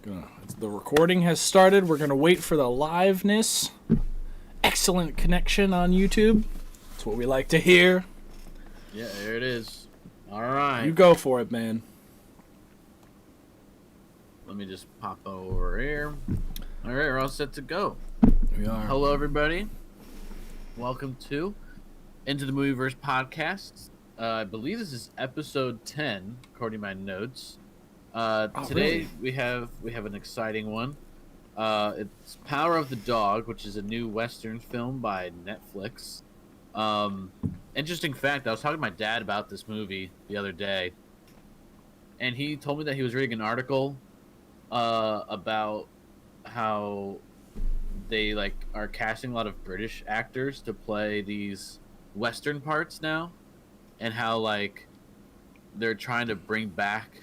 The recording has started. We're gonna wait for the liveness. Excellent connection on YouTube. That's what we like to hear. Yeah, there it is. All right. You go for it, man. Let me just pop over here. All right, we're all set to go. We are. Hello, everybody. Welcome to Into The Movieverse podcast. I believe this is episode 10, according to my notes. Today really? we have an exciting one. It's Power of the Dog, which is a new Western film by Netflix. Interesting fact, I was talking to my dad about this movie the other day, and he told me that he was reading an article about how they are casting a lot of British actors to play these Western parts now, and how they're trying to bring back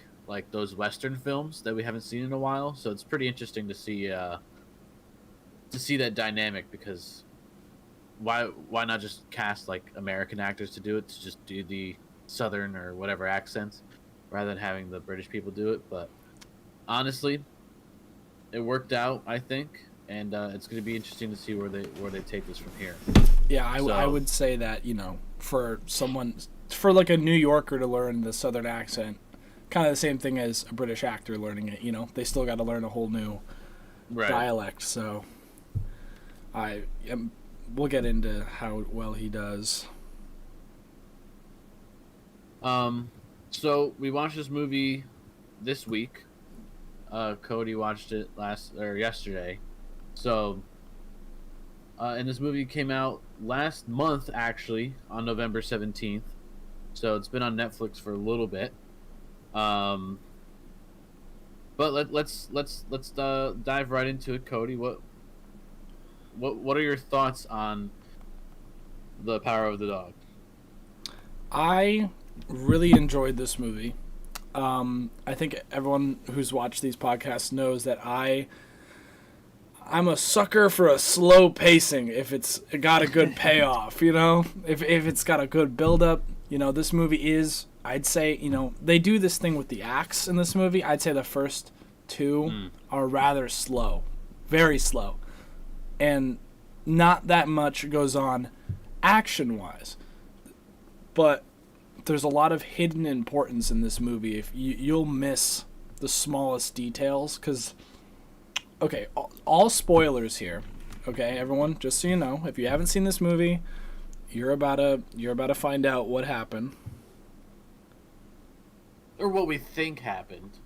those Western films that we haven't seen in a while. So it's pretty interesting to see that dynamic, because why not just cast American actors to do it, to just do the Southern or whatever accents rather than having the British people do it. But honestly, it worked out, I think, and it's going to be interesting to see where they take this from here. Yeah, I would say that, for a New Yorker to learn the Southern accent, kind of the same thing as a British actor learning it. They still got to learn a whole new dialect. So we'll get into how well he does. So we watched this movie this week. Cody watched it yesterday. So, and this movie came out last month, actually, on November 17th. So it's been on Netflix for a little bit. But let's dive right into it, Cody. What are your thoughts on The Power of the Dog? I really enjoyed this movie. I think everyone who's watched these podcasts knows that I'm a sucker for a slow pacing if it's got a good payoff, if it's got a good build-up. This movie is, I'd say, they do this thing with the acts in this movie. I'd say the first two are rather slow, very slow, and not that much goes on action-wise. But there's a lot of hidden importance in this movie. If you'll miss the smallest details, because, okay, all spoilers here. Okay, everyone, just so you know, if you haven't seen this movie, you're about to find out what happened, or what we think happened.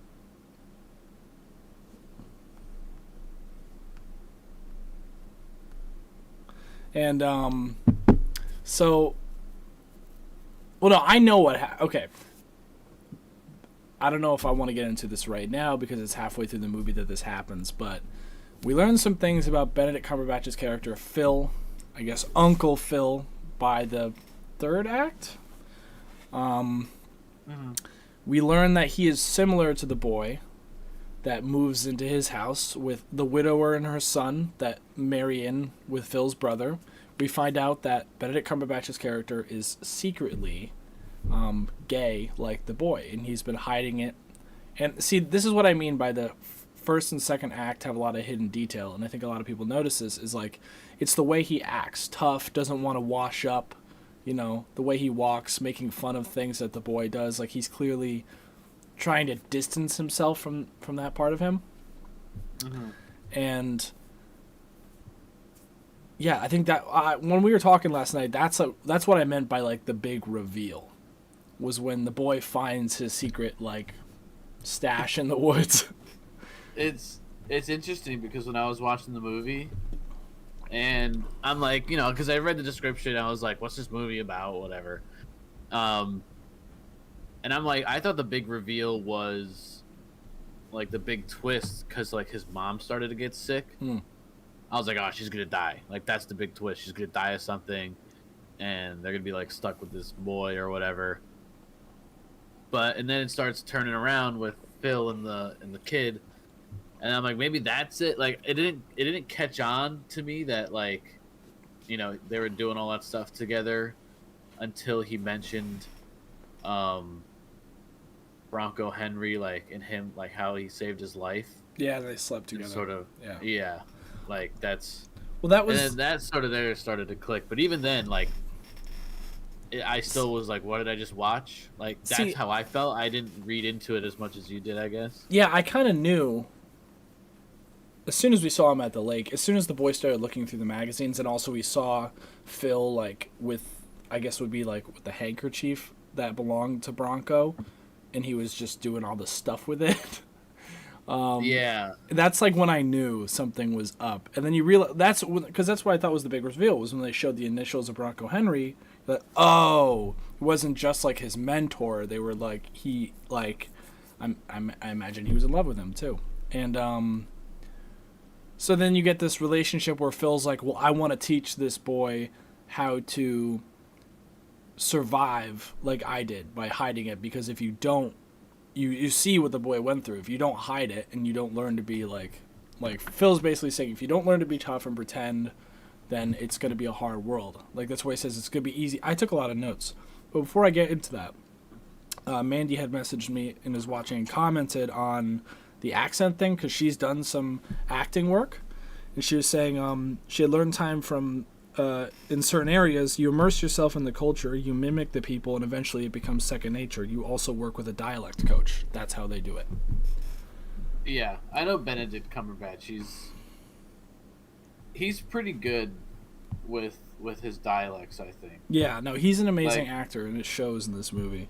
And so, well, no, I know what okay. I don't know if I want to get into this right now because it's halfway through the movie that this happens, but we learned some things about Benedict Cumberbatch's character, Phil, I guess Uncle Phil, by the third act. We learn that he is similar to the boy that moves into his house with the widower and her son that marry in with Phil's brother. We find out that Benedict Cumberbatch's character is secretly gay like the boy, and he's been hiding it. And see, this is what I mean by the first and second act have a lot of hidden detail, and I think a lot of people notice this, is it's the way he acts, tough, doesn't want to wash up, the way he walks, making fun of things that the boy does. He's clearly trying to distance himself from that part of him. And yeah, I think that when we were talking last night, that's what I meant by the big reveal, was when the boy finds his secret stash in the woods. It's interesting because when I was watching the movie, and I'm because I read the description, I was like, what's this movie about, whatever. And I'm I thought the big reveal was the big twist, because his mom started to get sick. I was like, oh, she's gonna die. That's the big twist. She's gonna die of something, and they're gonna be stuck with this boy or whatever. And then it starts turning around with Phil and the kid, and I'm maybe that's it. It didn't catch on to me that they were doing all that stuff together until he mentioned Bronco Henry, like, and him, like how he saved his life. Yeah, they slept together. Sort of, Yeah. yeah, like that's. Well, that And was. then that sort of there started to click, but even then, like, I still was like, "What did I just watch?" Like that's See, how I felt. I didn't read into it as much as you did, I guess. yeah, I kind of knew. As soon as we saw him at the lake, as soon as the boys started looking through the magazines, and also we saw Phil like with, I guess would be like with the handkerchief that belonged to Bronco, and he was just doing all the stuff with it. Yeah, That's like when I knew something was up, and then you realize that's because that's what I thought was the big reveal was when they showed the initials of Bronco Henry. That oh, it wasn't just like his mentor. They were like he like, I imagine he was in love with him too, and so then you get this relationship where Phil's like, well, I want to teach this boy how to survive like I did by hiding it, because if you don't, you see what the boy went through. If you don't hide it and you don't learn to be like Phil's basically saying, if you don't learn to be tough and pretend, then it's going to be a hard world. Like that's why he says it's going to be easy. I took a lot of notes, but before I get into that, Mandy had messaged me and is watching and commented on the accent thing because she's done some acting work, and she was saying she had learned time from in certain areas, you immerse yourself in the culture, you mimic the people, and eventually it becomes second nature. You also work with a dialect coach. That's how they do it. yeah. I know Benedict Cumberbatch. He's pretty good with his dialects, I think. Yeah, no, he's an amazing Like, actor, and it shows in this movie.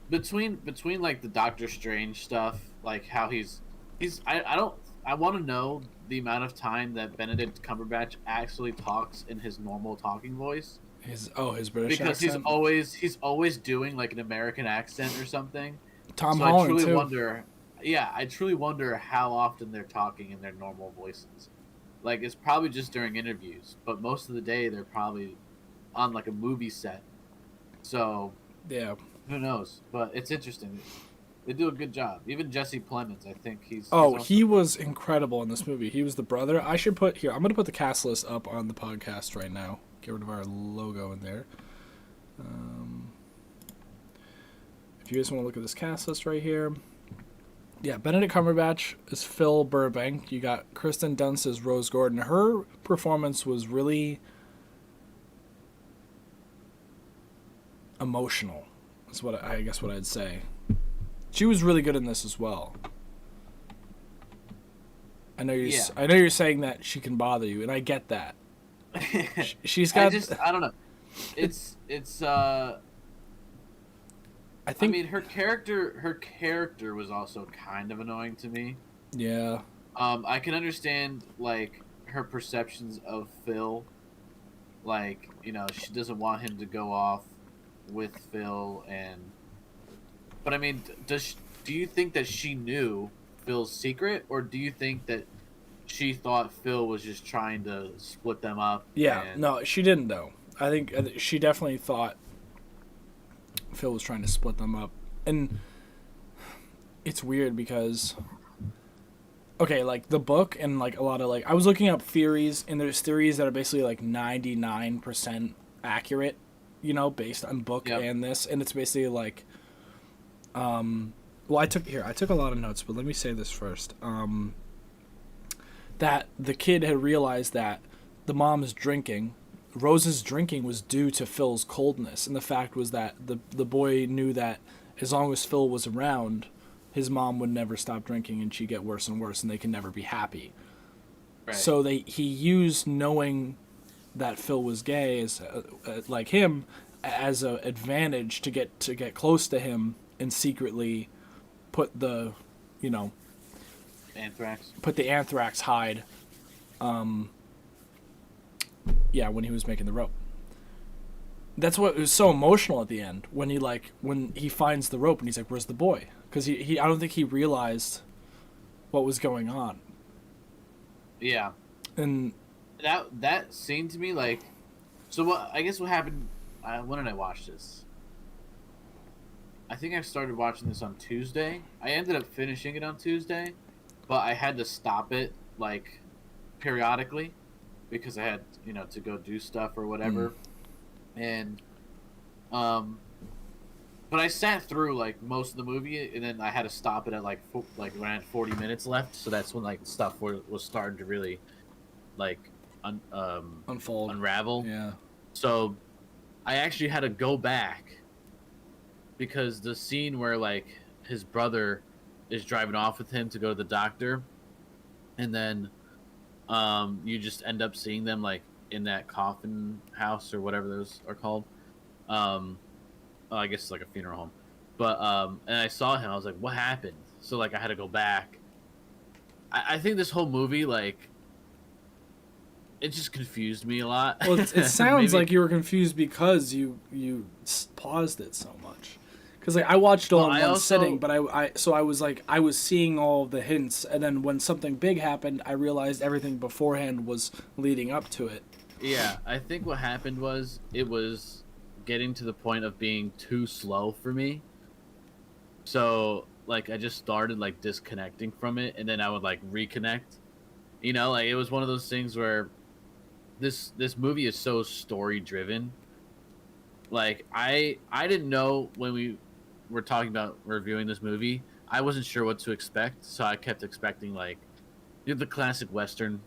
between like the Doctor Strange stuff, like how I don't I want to know the amount of time that Benedict Cumberbatch actually talks in his normal talking voice, His British because accent. he's always doing like an American accent or something. Tom So Holland I truly too. wonder, yeah, I truly wonder how often they're talking in their normal voices. Like it's probably just during interviews, but most of the day they're probably on like a movie set. So Yeah. who knows? But it's interesting. They do a good job. Even Jesse Plemons, I think he's Oh, also he was incredible in this movie. He was the brother. I should put here. I'm gonna put the cast list up on the podcast right now. Get rid of our logo in there. If you guys want to look at this cast list right here, yeah, Benedict Cumberbatch is Phil Burbank. You got Kristen Dunst as Rose Gordon. Her performance was really emotional. Is what I guess what I'd say. She was really good in this as well. I know you're saying that she can bother you, and I get that. She's got. I don't know. It's I think. I mean her character was also kind of annoying to me. Yeah. I can understand like her perceptions of Phil, like she doesn't want him to go off with Phil, but I mean, do you think that she knew Phil's secret, or do you think that she thought Phil was just trying to split them up? Yeah. No, she didn't though. I think she definitely thought Phil was trying to split them up, and it's weird because. Okay, like the book and like a lot of like I was looking up theories, and there's theories that are basically like 99% accurate, based on book and this, and it's basically like well, I took a lot of notes, but let me say this first. That the kid had realized that the mom's drinking, Rose's drinking was due to Phil's coldness, and the fact was that the boy knew that as long as Phil was around, his mom would never stop drinking and she'd get worse and worse, and they can never be happy. Right. So he used knowing that Phil was gay as like him as an advantage to get close to him and secretly put the anthrax hide when he was making the rope. That's what was so emotional at the end when he finds the rope and he's like, where's the boy? Because he I don't think he realized what was going on. Yeah. And that seemed to me like, so what happened, when did I watch this? I think I started watching this on Tuesday. I ended up finishing it on Tuesday, but I had to stop it like periodically because I had to go do stuff or whatever. And But I sat through like most of the movie, and then I had to stop it at like when I had 40 minutes left. So that's when like stuff was starting to really like Unfold. unravel. Yeah. So I actually had to go back because the scene where like his brother is driving off with him to go to the doctor, and then you just end up seeing them like in that coffin house or whatever those are called. I guess it's like a funeral home. But and I saw him, I was like, what happened? So like I had to go back. I think this whole movie, like, it just confused me a lot. Well, it sounds like you were confused because you paused it so much. Because like I watched it all in one sitting, but I was like I was seeing all the hints, and then when something big happened, I realized everything beforehand was leading up to it. Yeah, I think what happened was it was getting to the point of being too slow for me. So like I just started like disconnecting from it, and then I would like reconnect. You know, like it was one of those things where this movie is so story driven. Like I didn't know when we were talking about reviewing this movie, I wasn't sure what to expect, so I kept expecting like the classic Western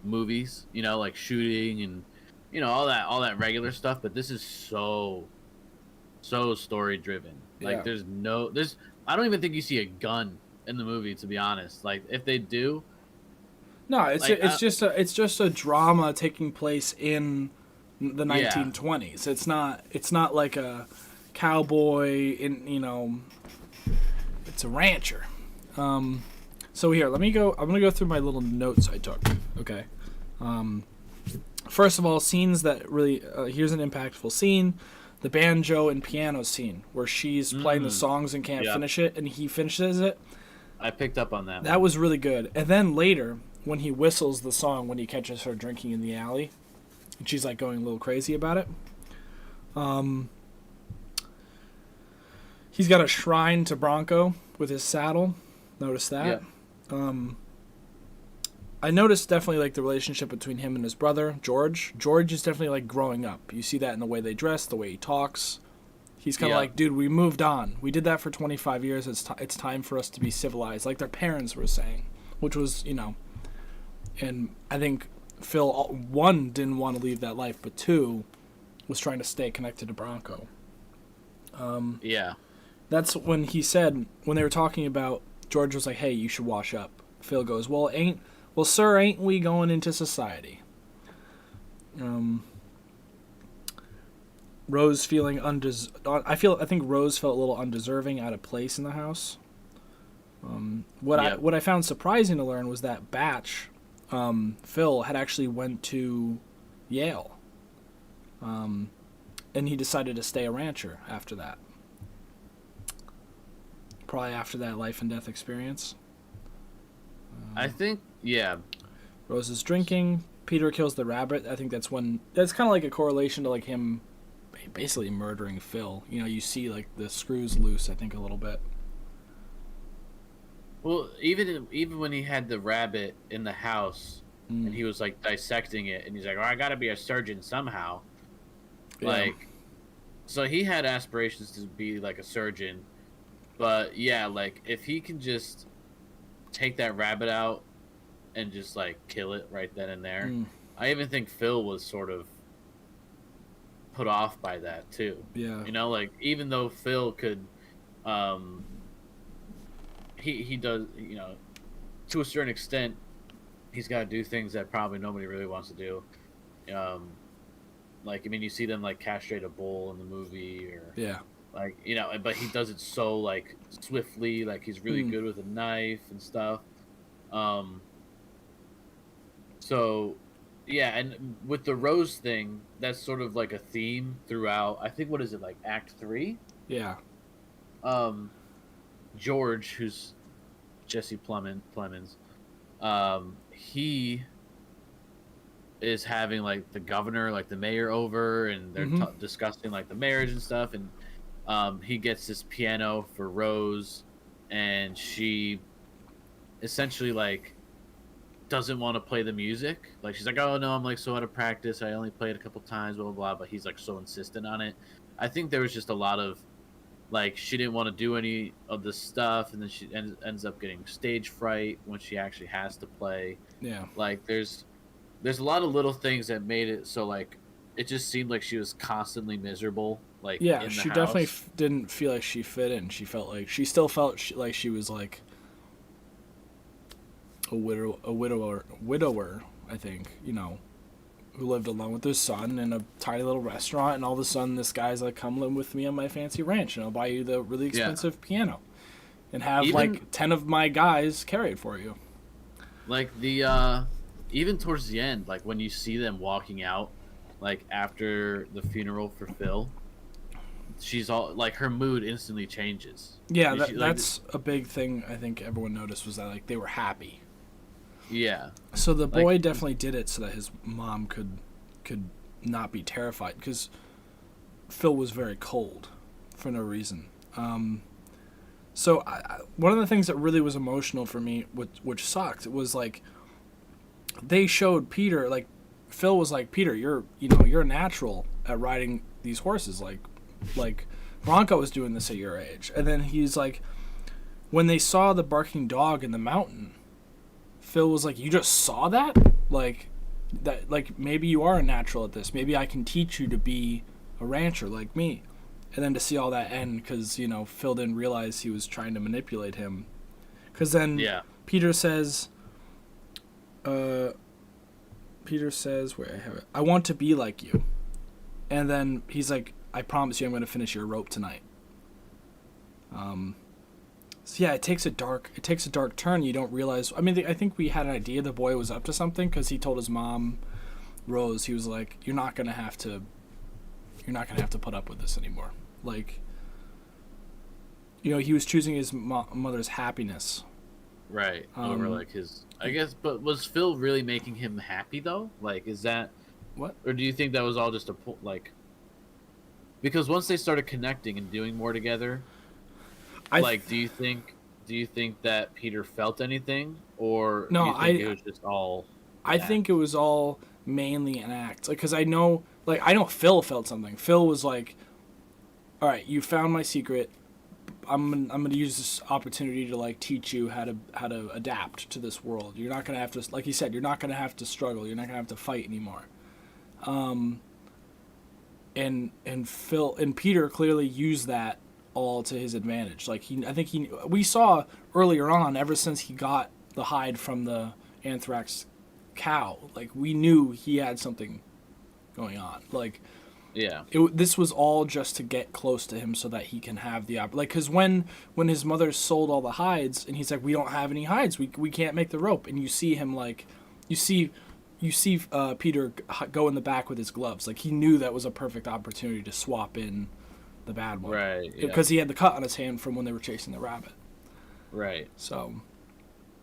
movies, you know, like shooting and all that regular stuff. But this is so story driven. Like there's I don't even think you see a gun in the movie, to be honest. Like if they do, no, it's just a drama taking place in the 1920s. It's not like a cowboy in it's a rancher. So here, I'm gonna go through my little notes I took. Okay. First of all, scenes that really here's an impactful scene. The banjo and piano scene where she's playing the songs and can't finish it, and he finishes it. I picked up on that. That was really good. And then later, when he whistles the song when he catches her drinking in the alley, and she's like going a little crazy about it. He's got a shrine to Bronco with his saddle. Notice that. Yeah. I noticed definitely like the relationship between him and his brother, George. George is definitely like growing up. You see that in the way they dress, the way he talks. He's kind of like, dude, we moved on. We did that for 25 years. It's time for us to be civilized, like their parents were saying, which was, and I think Phil, one, didn't want to leave that life, but two, was trying to stay connected to Bronco. That's when he said, when they were talking about, George was like, hey, you should wash up. Phil goes, well, sir, ain't we going into society? Rose feeling I think Rose felt a little undeserving, out of place in the house. What I found surprising to learn was that Batch, Phil, had actually went to Yale. And he decided to stay a rancher after that. Probably after that life and death experience. I think, Rose is drinking. Peter kills the rabbit. I think that's kind of like a correlation to like him basically murdering Phil. You see like the screws loose, I think, a little bit. Well, even when he had the rabbit in the house and he was like dissecting it, and he's like, I gotta be a surgeon somehow. Yeah. Like, so he had aspirations to be like a surgeon, but like if he can just take that rabbit out and just like kill it right then and there. I even think Phil was sort of put off by that too. Yeah. Like even though Phil could he does, to a certain extent he's got to do things that probably nobody really wants to do. Like you see them like castrate a bull in the movie, or like but he does it so like swiftly, like he's really good with a knife and stuff. So and with the Rose thing, that's sort of like a theme throughout. I think, what is it, like Act 3? Yeah. George, who's Jesse Plemons, he is having like the governor, like the mayor over, and they're discussing like the marriage and stuff, and he gets this piano for Rose, and she essentially like doesn't want to play the music. Like she's like, oh no, I'm like so out of practice, I only played a couple times, blah blah blah. But he's like so insistent on it, I think there was just a lot of like she didn't want to do any of this stuff, and then she ends up getting stage fright when she actually has to play. Yeah. Like there's a lot of little things that made it so like it just seemed like she was constantly miserable. Like Yeah, in the she house. definitely didn't feel like she fit in. She felt like she still felt like she was like a widower. I think, you know, who lived alone with his son in a tiny little restaurant, and all of a sudden this guy's like, "Come live with me on my fancy ranch, and I'll buy you the really expensive piano, and have like 10 of my guys carry it for you." Like the even towards the end, like when you see them walking out, like after the funeral for Phil, she's all like her mood instantly changes. Yeah, that's a big thing I think everyone noticed, was that like they were happy. Yeah. So the boy definitely did it so that his mom could not be terrified, because Phil was very cold for no reason. So one of the things that really was emotional for me, which sucked, was like they showed Peter, like Phil was like, "Peter, you're a natural at riding these horses, like Bronco was doing this at your age." And then he's like, when they saw the barking dog in the mountain, Phil was like, "You just saw that? Like that? Like maybe you are a natural at this. Maybe I can teach you to be a rancher like me." And then to see all that end, because you know Phil didn't realize he was trying to manipulate him. Because then Peter says, "Where I have it? I want to be like you." And then he's like, "I promise you, I'm going to finish your rope tonight." So yeah, it takes a dark turn. You don't realize. I mean, I think we had an idea the boy was up to something, because he told his mom, Rose, he was like, "You're not gonna have to put up with this anymore." Like, you know, he was choosing his mother's happiness. Right. Over like his, I guess. But was Phil really making him happy though? Like, is that what? Or do you think that was all just like? Because once they started connecting and doing more together, do you think that Peter felt anything, or no? Do you think it was just all? I think it was all mainly an act. Like, because I know Phil felt something. Phil was like, "All right, you found my secret. I'm gonna use this opportunity to like teach you how to adapt to this world. You're not gonna have to, like he said, you're not gonna have to struggle. You're not gonna have to fight anymore." And Phil and Peter clearly used that all to his advantage. Like we saw earlier on, ever since he got the hide from the anthrax cow, like we knew he had something going on. Like, yeah, this was all just to get close to him so that he can have the like, because when his mother sold all the hides and he's like, "We don't have any hides, we can't make the rope," and you see him like, you see Peter go in the back with his gloves. Like, he knew that was a perfect opportunity to swap in the bad one, right? Because he had the cut on his hand from when they were chasing the rabbit, right? So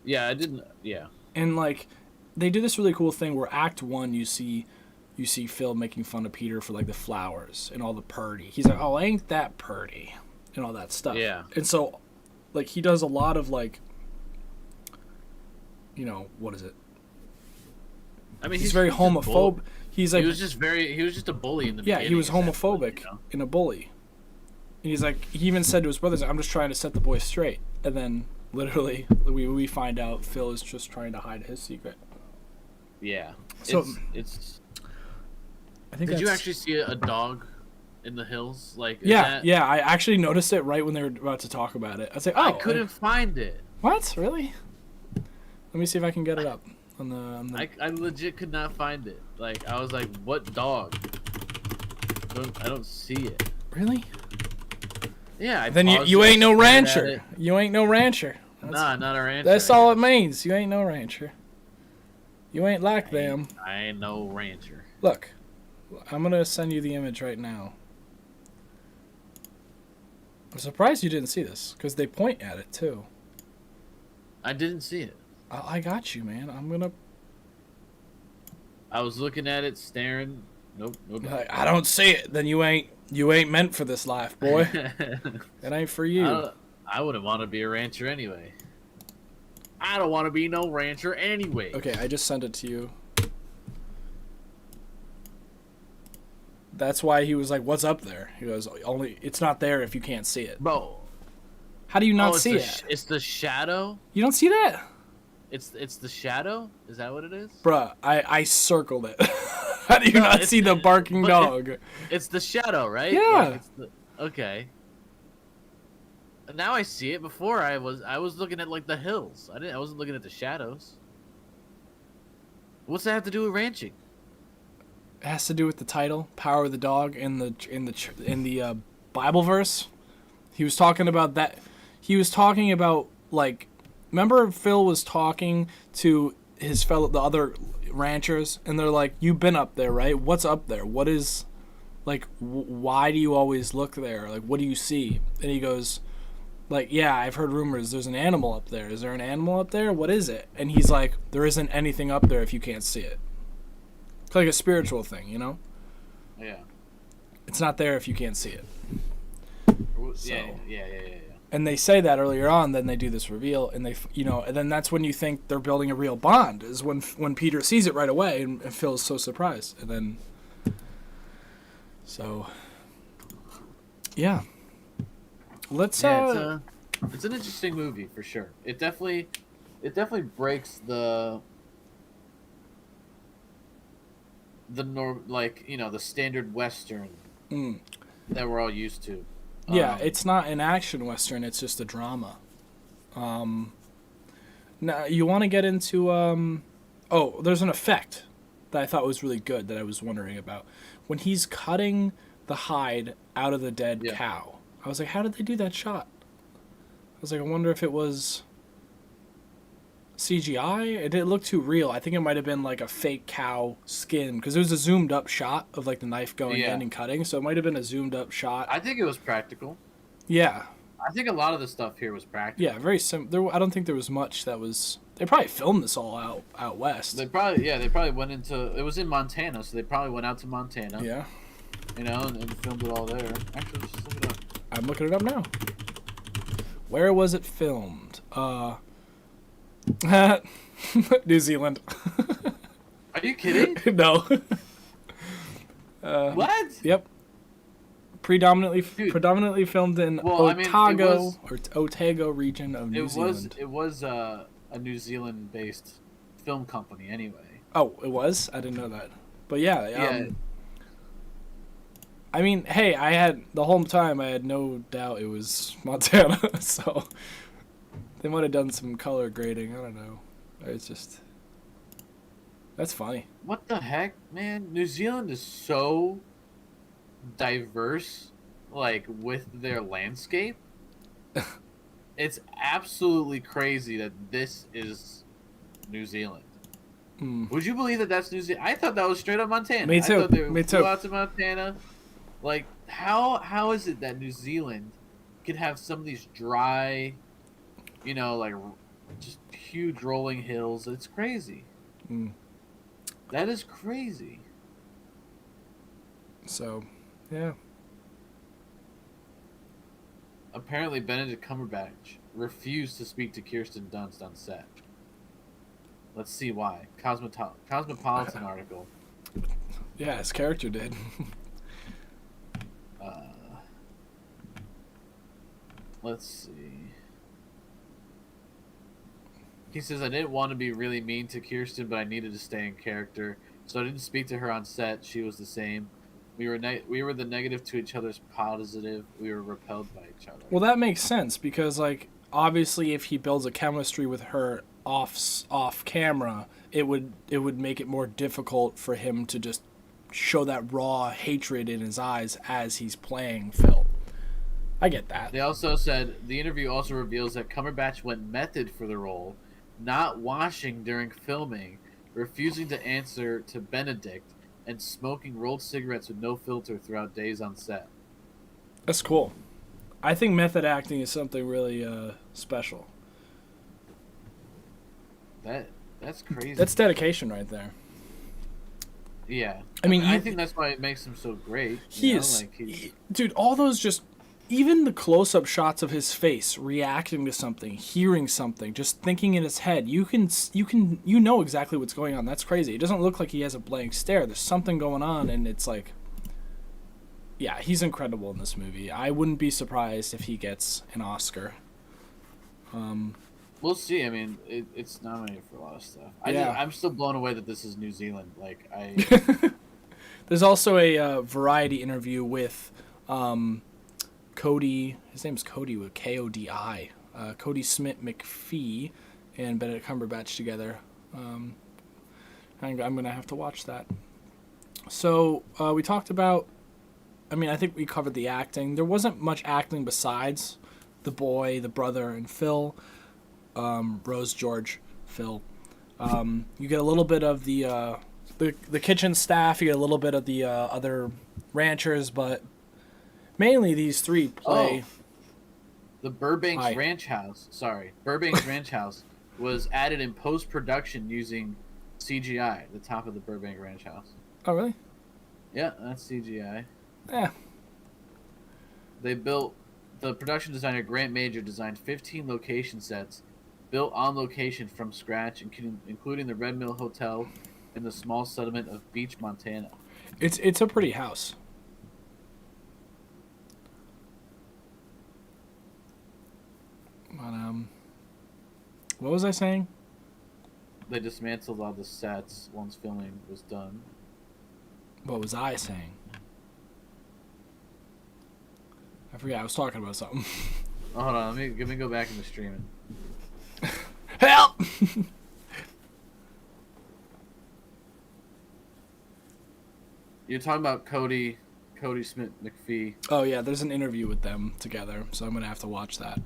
yeah, I didn't. Yeah, and like they do this really cool thing where Act 1 you see Phil making fun of Peter for like the flowers and all the purdy. He's like, "Oh, ain't that purdy," and all that stuff. Yeah. And so, like, he does a lot of like, what is it? I mean, he's very homophobic. He's like, he was just a bully in the beginning. Yeah, he was homophobic and a bully. And he's like, he even said to his brothers, "I'm just trying to set the boy straight." And then literally we find out Phil is just trying to hide his secret. Yeah. So it's I think Did you actually see a dog in the hills? Like, yeah, I actually noticed it right when they were about to talk about it. I was like, "Oh, I couldn't find it." What? Really? Let me see if I can get it up on the. I legit could not find it. Like, I was like, "What dog?" I don't see it. Really? Yeah. Then you ain't no rancher. You ain't no rancher. Nah, not a rancher. That's all it means. You ain't no rancher. You ain't like them. I ain't no rancher. Look, I'm gonna send you the image right now. I'm surprised you didn't see this, because they point at it too. I didn't see it. I got you, man. I was looking at it, staring. Nope. Like, I don't see it. Then you ain't meant for this life, boy. It ain't for you. I wouldn't want to be a rancher anyway. I don't want to be no rancher anyway. Okay, I just sent it to you. That's why he was like, "What's up there?" He goes, "Only it's not there if you can't see it." Bro, How do you not it's see the it? it's the shadow. You don't see that, It's the shadow. Is that what it is? bruh? I circled it. How do you not it's- see the barking but dog? It's the shadow, right? Yeah. Like, okay. Now I see it. Before I was looking at like the hills. I wasn't looking at the shadows. What's that have to do with ranching? It has to do with the title, "Power of the Dog," in the Bible verse. He was talking about that. He was talking about, like, remember Phil was talking to the other ranchers, and they're like, "You've been up there, right? What's up there? What is, like, why do you always look there? Like, what do you see?" And he goes, like, "Yeah, I've heard rumors. There's an animal up there. Is there an animal up there? What is it?" And he's like, "There isn't anything up there if you can't see it." It's like a spiritual thing, you know? Yeah. It's not there if you can't see it. Yeah. And they say that earlier on, then they do this reveal, and and then that's when you think they're building a real bond, is when Peter sees it right away, and Phil's so surprised. And then, so, yeah. Let's, it's an interesting movie for sure. It definitely breaks the the standard Western that we're all used to. Yeah, it's not an action Western, it's just a drama. Now, you want to get into, there's an effect that I thought was really good that I was wondering about. When he's cutting the hide out of the dead cow, I was like, how did they do that shot? I was like, I wonder if it was CGI. It didn't look too real. I think it might have been like a fake cow skin, because it was a zoomed up shot of like the knife going in and cutting, so it might have been a zoomed up shot. I think it was practical. Yeah. I think a lot of the stuff here was practical. Yeah, very I don't think there was much that was. They probably filmed this all out west. They probably went into. It was in Montana, so they probably went out to Montana. Yeah. And filmed it all there. Actually, let's just look it up. I'm looking it up now. Where was it filmed? New Zealand. Are you kidding? No. What? Yep. Predominantly filmed in Otago region of New Zealand. It was a New Zealand-based film company, anyway. Oh, it was? I didn't know that. But yeah. Yeah. I mean, hey, the whole time I had no doubt it was Montana, so they might have done some color grading. I don't know. It's just, that's funny. What the heck, man? New Zealand is so diverse, like, with their landscape. It's absolutely crazy that this is New Zealand. Would you believe that that's New Zealand? I thought that was straight up Montana. Me too. I thought they Me flew too. out to Montana. Like, how is it that New Zealand could have some of these dry, like, just huge rolling hills? It's crazy. That is crazy. So, yeah. Apparently, Benedict Cumberbatch refused to speak to Kirsten Dunst on set. Let's see why. Cosmopolitan article. Yeah, his character did. Let's see. He says, I didn't want to be really mean to Kirsten, but I needed to stay in character. So I didn't speak to her on set. She was the same. We were the negative to each other's positive. We were repelled by each other. Well, that makes sense because, like, obviously, if he builds a chemistry with her off camera, it would make it more difficult for him to just show that raw hatred in his eyes as he's playing Phil. I get that. They also said the interview also reveals that Cumberbatch went method for the role, not washing during filming, refusing to answer to Benedict, and smoking rolled cigarettes with no filter throughout days on set. That's cool. I think method acting is something really special. That's crazy. That's dedication right there. Yeah. I mean, I think that's why it makes him so great. Dude, all those just, even the close-up shots of his face reacting to something, hearing something, just thinking in his head, you know exactly what's going on. That's crazy. It doesn't look like he has a blank stare. There's something going on, and it's like, yeah, he's incredible in this movie. I wouldn't be surprised if he gets an Oscar. We'll see. I mean, it's nominated for a lot of stuff. Yeah. I'm still blown away that this is New Zealand. Like There's also a variety interview with Cody. His name's Cody with Kodi. Cody Smith McPhee and Benedict Cumberbatch together. I'm gonna have to watch that. So we talked about. I mean, I think we covered the acting. There wasn't much acting besides the boy, the brother, and Phil. Rose, George, Phil. You get a little bit of the kitchen staff. You get a little bit of the other ranchers, but mainly these three play. Oh, the Burbank's Ranch House. Sorry, Burbank's Ranch House was added in post production using CGI. The top of the Burbank Ranch House. Oh, really? Yeah, that's CGI. Yeah. The production designer Grant Major designed 15 location sets built on location from scratch, including the Red Mill Hotel in the small settlement of Beach, Montana. It's a pretty house. But, what was I saying? They dismantled all the sets once filming was done. What was I saying? I forgot. I was talking about something. Oh, hold on. Let me go back into streaming. Help! You're talking about Cody Smith McPhee. Oh yeah, there's an interview with them together, so I'm gonna have to watch that.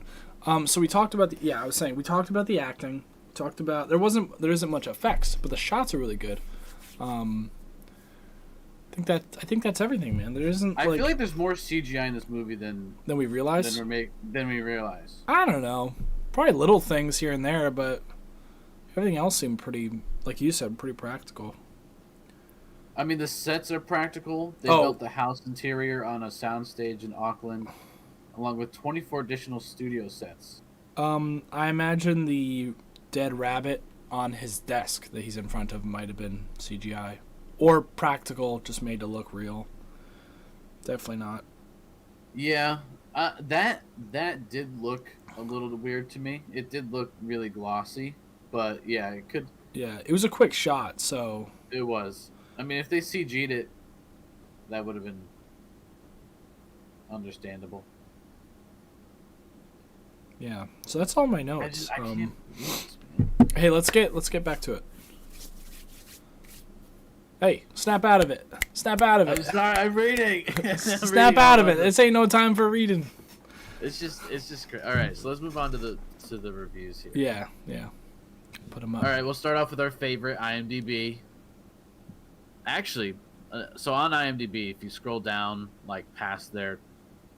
So we talked about I was saying we talked about the acting. We talked about there isn't much effects, but the shots are really good. I think that's everything, man. There isn't. I feel like there's more CGI in this movie than we realize. Than we realize. I don't know. Probably little things here and there, but everything else seemed pretty, like you said, pretty practical. I mean, the sets are practical. They built the house interior on a soundstage in Auckland, along with 24 additional studio sets. I imagine the dead rabbit on his desk that he's in front of might have been CGI. Or practical, just made to look real. Definitely not. Yeah, that did look a little weird to me. It did look really glossy, but yeah, it could. Yeah, it was a quick shot, so. It was. I mean, if they CG'd it, that would have been understandable. Yeah, so that's all my notes. I can't. Hey, let's get back to it. Hey, snap out of it. Snap out of it. I'm sorry, I'm reading. Snap out of it. This ain't no time for reading. It's just all right. So let's move on to the reviews here. Yeah. Put them up. All right, we'll start off with our favorite, IMDb. Actually, so on IMDb, if you scroll down like past their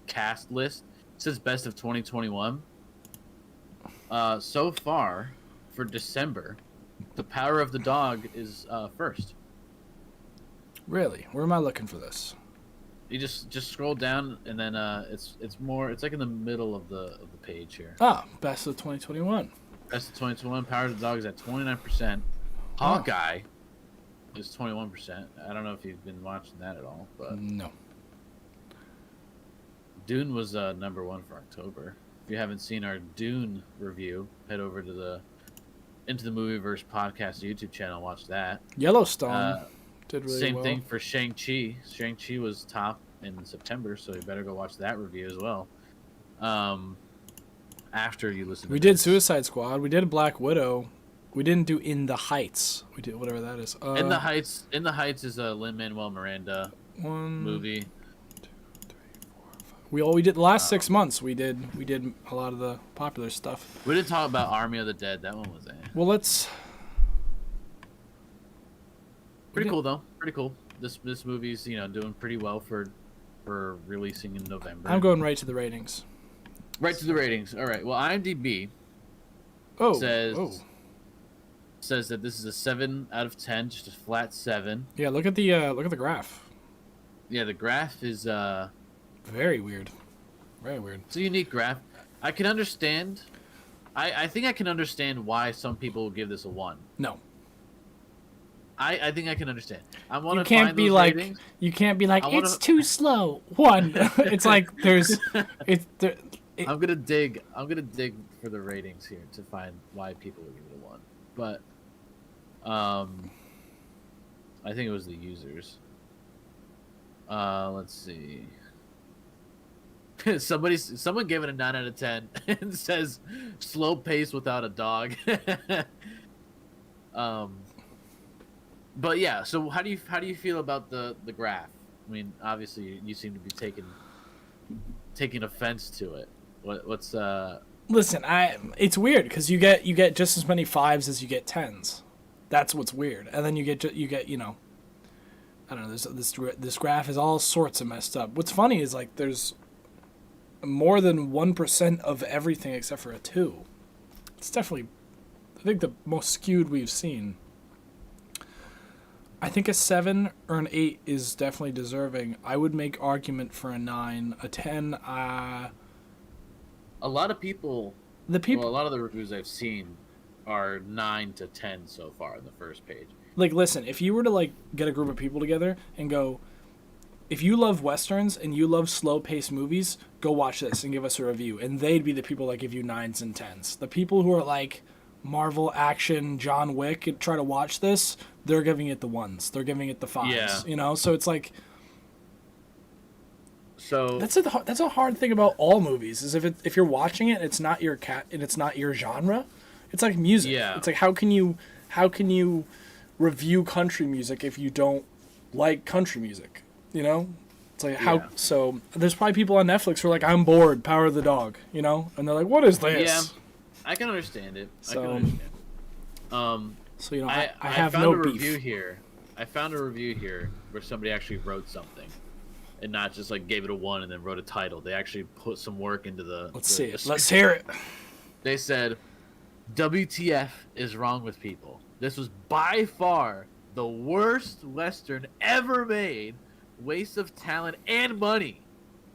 cast list, it says best of 2021. So far, for December, The Power of the Dog is first. Really? Where am I looking for this? You just scroll down, and then it's like in the middle of the page here. Ah, best of 2021. Best of 2021. Power of the Dog is at 29%. Hawkeye is 21%. I don't know if you've been watching that at all, but no. Dune was number one for October. If you haven't seen our Dune review, head over to the Into the Movieverse podcast YouTube channel and watch that. Yellowstone did really same well. thing for Shang-Chi. Shang-Chi was top in September, so you better go watch that review as well. After you listen to We did Suicide Squad. We did Black Widow. We didn't do In the Heights. We did whatever that is. In the Heights is a Lin-Manuel Miranda movie. 2, 3, 4, 5. We did the last 6 months. We did a lot of the popular stuff. We didn't talk about Army of the Dead. That one was Well, let's. Pretty cool though. Pretty cool. This movie's doing pretty well for releasing in November. I'm going right to the ratings. Right to the ratings. All right. Well, IMDb says that this is a 7 out of 10, just a flat 7. Yeah, look at the graph. Yeah, the graph is very weird. Very weird. It's a unique graph. I can understand. I think I can understand why some people will give this a 1. No. I think I can understand. I want You to can't find be those like ratings. you can't be like I wanna... it's too slow. One, it's like there's it's there. I'm gonna dig. I'm gonna dig for the ratings here to find why people would give it a 1. But I think it was the users. Let's see. Someone gave it a 9 out of 10 and says slow pace without a dog. But yeah, so how do you feel about the graph? I mean, obviously you seem to be taking offense to it. What's Listen, it's weird because you get just as many 5s as you get 10s. That's what's weird, and then you get I don't know. This graph is all sorts of messed up. What's funny is like there's more than 1% of everything except for a 2. It's definitely, I think, the most skewed we've seen. I think a 7 or an 8 is definitely deserving. I would make argument for a 9, a 10. a lot of people? A lot of the reviews I've seen are 9 to 10 so far on the first page. Like, listen, if you were to like get a group of people together and go, if you love westerns and you love slow-paced movies, go watch this and give us a review. And they'd be the people that give you 9s and 10s. The people who are like Marvel action, John Wick, and try to watch this, they're giving it the 1s. They're giving it the 5s. Yeah. You know, so it's like. So that's a hard thing about all movies is if you're watching it and it's not your and it's not your genre, it's like music. Yeah. It's like how can you review country music if you don't like country music? You know, it's like how. So there's probably people on Netflix who are like, I'm bored, Power of the Dog. You know, and they're like, what is this? Yeah, I can understand it. So you know, I have found no a beef. review here. I found a review here where somebody actually wrote something, and not just like gave it a 1 and then wrote a title. They actually put some work into the. Let's see it. Let's hear it. They said, "WTF is wrong with people? This was by far the worst Western ever made. Waste of talent and money.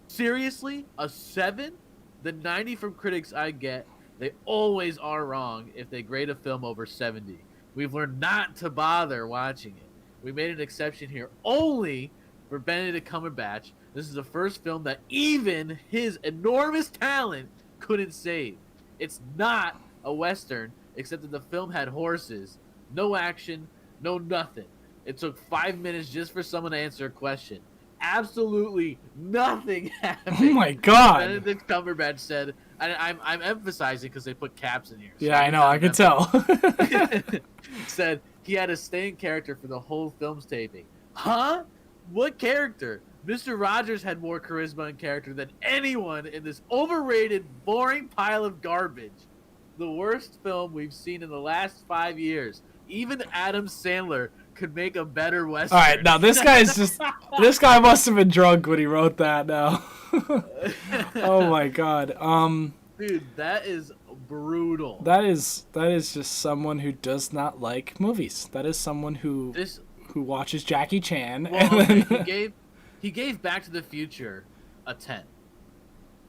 Seriously? A 7? The 90 from critics I get, they always are wrong if they grade a film over 70. We've learned not to bother watching it. We made an exception here only for Benedict Cumberbatch. This is the first film that even his enormous talent couldn't save. It's not a Western, except that the film had horses. No action, no nothing. It took 5 minutes just for someone to answer a question. Absolutely nothing happened." Oh my god! Benedict Cumberbatch said, and I'm emphasizing because they put caps in here. So yeah, I know. I could tell. Said he had to stay in character for the whole film's taping. Huh? What character? Mr. Rogers had more charisma and character than anyone in this overrated, boring pile of garbage. The worst film we've seen in the last 5 years. Even Adam Sandler could make a better Western. All right, now this guy must have been drunk when he wrote that. Now, oh my god, dude, that is brutal. That is just someone who does not like movies. That is someone who watches Jackie Chan. Well, and okay, then... he gave Back to the Future a 10.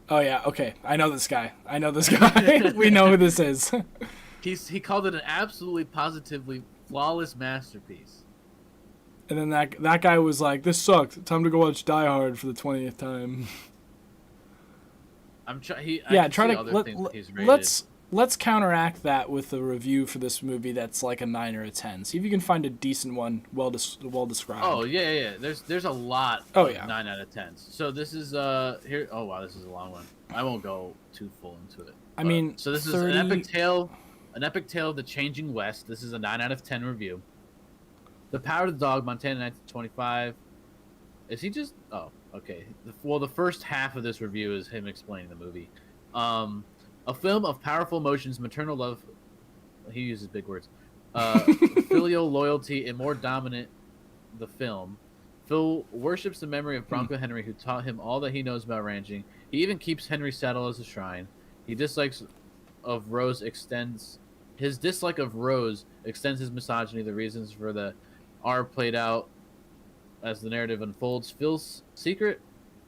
Oh yeah, okay, I know this guy. We know who this is. He called it an absolutely positively flawless masterpiece. And then that guy was like, "This sucked. Time to go watch Die Hard for the 20th time." Let's counteract that with a review for this movie that's like a 9 or a 10. See if you can find a decent one, well described. Oh yeah. There's a lot. Oh of yeah. 9 out of 10s. So this is here. Oh wow, this is a long one. I won't go too full into it. I mean, so this is an epic tale of the changing West. This is a 9 out of 10 review. The Power of the Dog, Montana 1925. Is he just? Oh, okay. The first half of this review is him explaining the movie. A film of powerful emotions, maternal love. He uses big words. Filial loyalty, and more dominant. The film. Phil worships the memory of Bronco Henry, who taught him all that he knows about ranching. He even keeps Henry's saddle as a shrine. His dislike of Rose extends his misogyny. The reasons for the are played out as the narrative unfolds. Phil's secret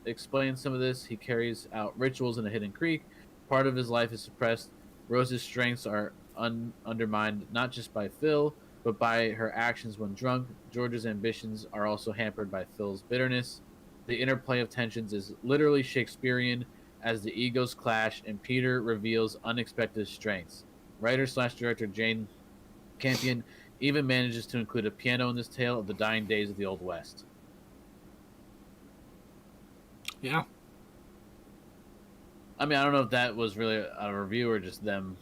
explains some of this. He carries out rituals in a hidden creek. Part of his life is suppressed. Rose's strengths are undermined not just by Phil, but by her actions when drunk. George's ambitions are also hampered by Phil's bitterness. The interplay of tensions is literally Shakespearean as the egos clash and Peter reveals unexpected strengths. Writer/director Jane Campion even manages to include a piano in this tale of the dying days of the Old West. Yeah. I mean, I don't know if that was really a review or just them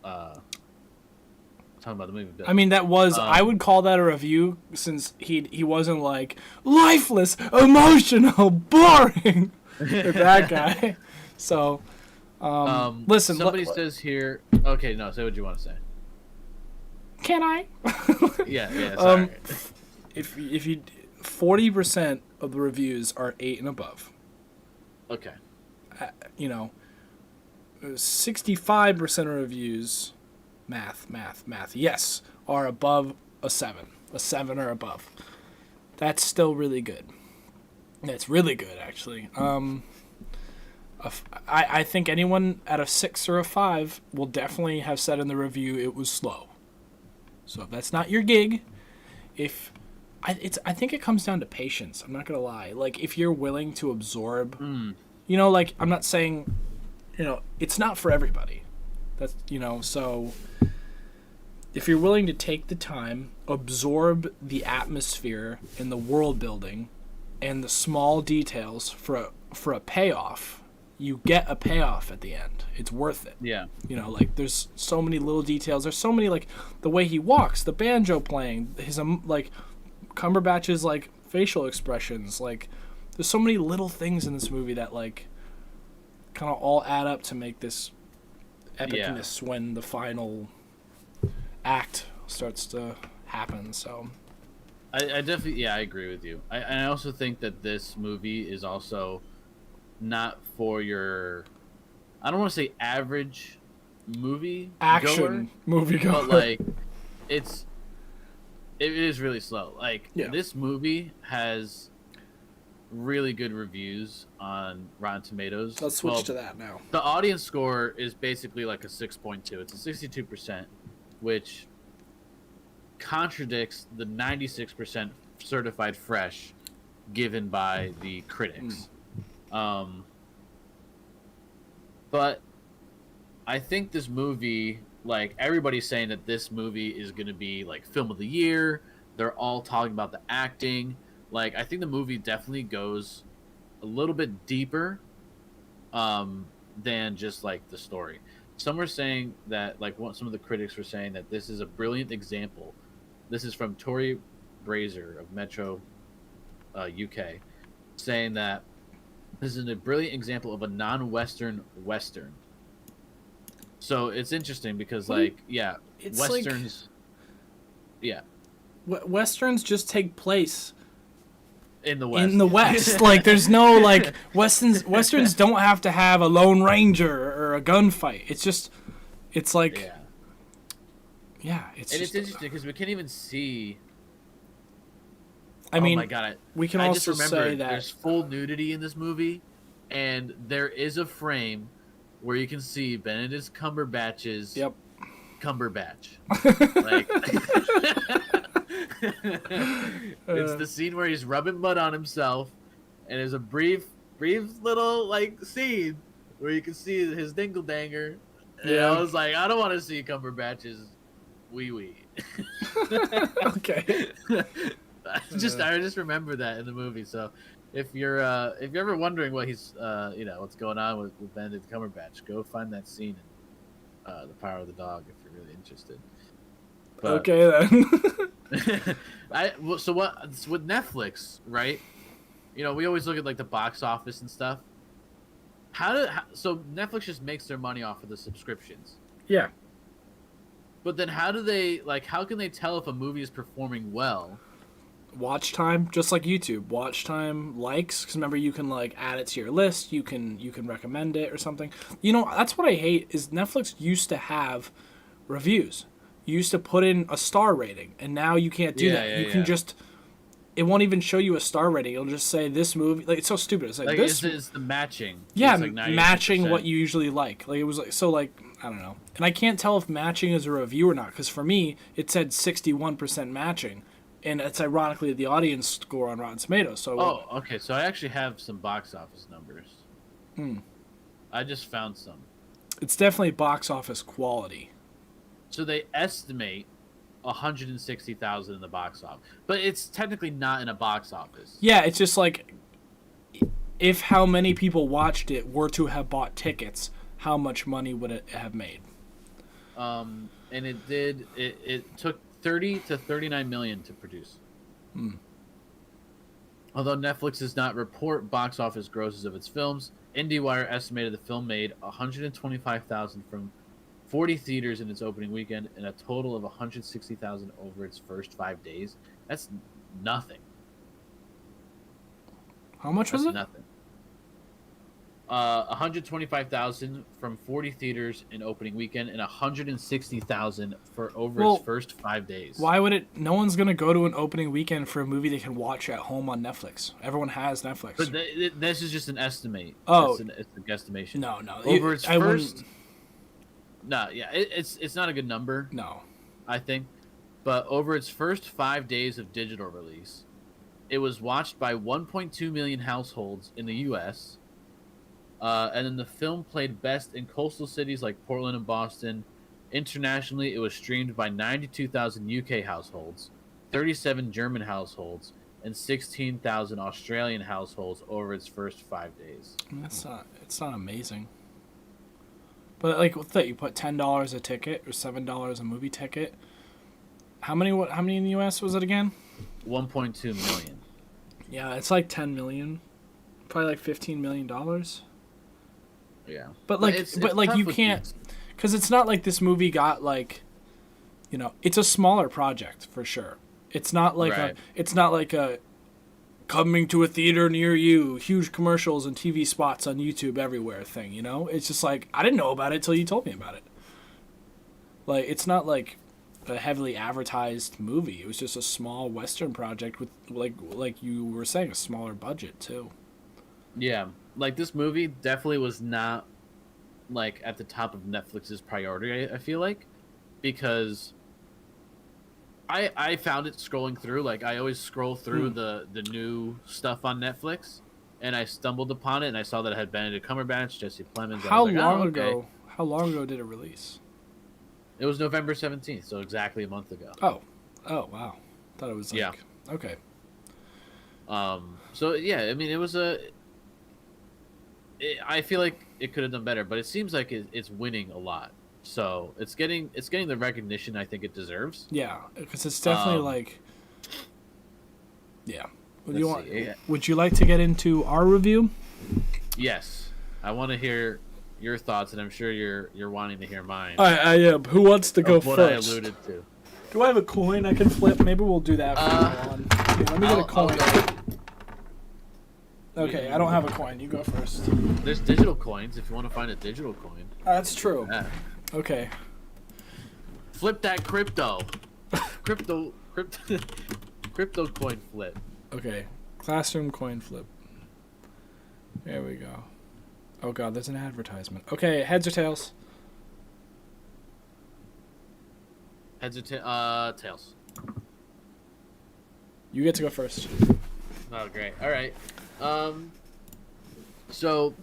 talking about the movie. But, I mean, that was, I would call that a review since he wasn't like, lifeless, emotional, boring. That guy. So, listen. Somebody says here, okay, no, say what you want to say. Can I? Yeah, sorry. If you 40% of the reviews are 8 and above. Okay. 65% of reviews, math, yes, are above a 7 or above. That's still really good. That's really good, actually. I think anyone at a 6 or a 5 will definitely have said in the review it was slow. So if that's not your gig, I think it comes down to patience. I'm not gonna lie. Like, if you're willing to absorb, like, I'm not saying, it's not for everybody. That's, so if you're willing to take the time, absorb the atmosphere and the world building and the small details for a payoff, you get a payoff at the end. It's worth it. Yeah. Like, there's so many little details. There's so many, like, the way he walks, the banjo playing, his, like, Cumberbatch's, like, facial expressions. Like, there's so many little things in this movie that, like, kind of all add up to make this epicness when the final act starts to happen. So I definitely, I agree with you. I also think that this movie is also not for your, I don't want to say average movie action movie goer, but like it is really slow. Like, this movie has really good reviews on Rotten Tomatoes. Let's switch to that now. The audience score is basically like a 6.2. It's a 62%, which contradicts the 96% certified fresh given by the critics. But I think this movie, like, everybody's saying that this movie is going to be like film of the year. They're all talking about the acting. Like, I think the movie definitely goes a little bit deeper than just like the story. Some were saying that, like, some of the critics were saying that this is a brilliant example. This is from Tori Brazier of Metro UK, saying that this is a brilliant example of a non-Western Western. So it's interesting because, like, it's Westerns, Westerns just take place in the West. In the West. Like, there's no, like, Westerns don't have to have a Lone Ranger or a gunfight. It's just, it's like, it's interesting because we can't even see. I mean, oh my God, we can I also just remember say that there's full nudity in this movie, and there is a frame where you can see Benedict Cumberbatch's Cumberbatch. Like, it's the scene where he's rubbing mud on himself, and there's a brief little, like, scene where you can see his dingle danger. And I was like, I don't want to see Cumberbatch's wee wee. Okay. I just remember that in the movie. So if you're ever wondering what he's what's going on with Benedict Cumberbatch, go find that scene in The Power of the Dog if you're really interested. But, okay then. So with Netflix, right? We always look at, like, the box office and stuff. So Netflix just makes their money off of the subscriptions. Yeah. But then how can they tell if a movie is performing well? Watch time, just like YouTube. Watch time, likes, because remember, you can, like, add it to your list. You can recommend it or something. That's what I hate is Netflix used to have reviews. You used to put in a star rating, and now you can't do that. You can just, it won't even show you a star rating. It'll just say this movie. Like, it's so stupid. It's like this is the matching. Yeah, like matching what you usually like. Like, it was like, so, like, I don't know. And I can't tell if matching is a review or not, because for me, it said 61% matching. And it's ironically the audience score on Rotten Tomatoes. So okay. So I actually have some box office numbers. I just found some. It's definitely box office quality. So they estimate 160,000 in the box office, but it's technically not in a box office. Yeah, it's just like if how many people watched it were to have bought tickets, how much money would it have made? And it did. It took 30 to 39 million to produce. Although Netflix does not report box office grosses of its films, IndieWire estimated the film made 125,000 from 40 theaters in its opening weekend and a total of 160,000 over its first 5 days. That's nothing. How much was it? Nothing. 125,000 from 40 theaters in opening weekend and 160,000 for over its first 5 days. Why would it? No one's gonna go to an opening weekend for a movie they can watch at home on Netflix. Everyone has Netflix. But this is just an estimate. Oh, it's a guesstimation. No. Over its first. No, yeah, it's not a good number. No, I think, but over its first 5 days of digital release, it was watched by 1.2 million households in the U.S. And then the film played best in coastal cities like Portland and Boston. Internationally, it was streamed by 92,000 UK households, 37 German households, and 16,000 Australian households over its first 5 days. It's not amazing. But like, what's that? You put $10 a ticket or $7 a movie ticket. How many in the U.S. was it again? 1.2 million. Yeah, it's like 10 million, probably like $15 million. Yeah, but you can't, because it's not like this movie got like, it's a smaller project for sure. It's not like a coming to a theater near you, huge commercials and TV spots on YouTube everywhere thing. It's just like I didn't know about it till you told me about it. Like it's not like a heavily advertised movie. It was just a small Western project with like you were saying, a smaller budget too. Yeah. Like, this movie definitely was not, like, at the top of Netflix's priority, I feel like. Because I found it scrolling through. Like, I always scroll through the new stuff on Netflix. And I stumbled upon it, and I saw that it had Benedict Cumberbatch, Jesse Plemons. How long ago did it release? It was November 17th, so exactly a month ago. Oh, wow. Thought it was like... Yeah. Okay. So, yeah, I mean, it was I feel like it could have done better, but it seems like it's winning a lot. So it's getting the recognition I think it deserves. Yeah, because it's definitely yeah. Would you like to get into our review? Yes, I want to hear your thoughts, and I'm sure you're wanting to hear mine. I am. Who wants to go what first? I alluded to. Do I have a coin I can flip? Maybe we'll do that. Let me get a coin. Okay, I don't have a coin. You go first. There's digital coins if you want to find a digital coin. That's true. Yeah. Okay. Flip that crypto. Crypto coin flip. Okay. Classroom coin flip. There we go. Oh god, there's an advertisement. Okay, heads or tails? Heads or tails. You get to go first. Oh, great. All right. So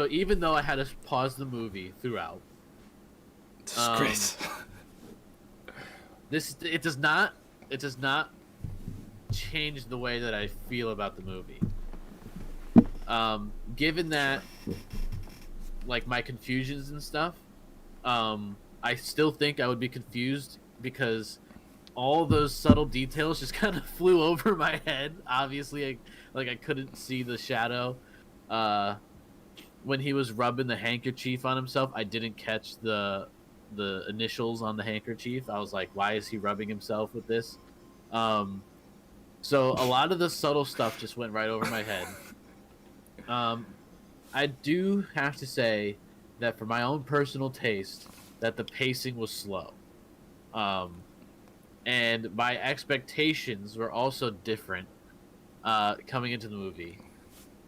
even though I had to pause the movie throughout, Disgrace. it does not change the way that I feel about the movie. Given that, like, my confusions and stuff, I still think I would be confused because all those subtle details just kind of flew over my head. Obviously, I couldn't see the shadow. When he was rubbing the handkerchief on himself, I didn't catch the initials on the handkerchief. I was like, why is he rubbing himself with this? So a lot of the subtle stuff just went right over my head. I do have to say that for my own personal taste, that the pacing was slow. And my expectations were also different coming into the movie.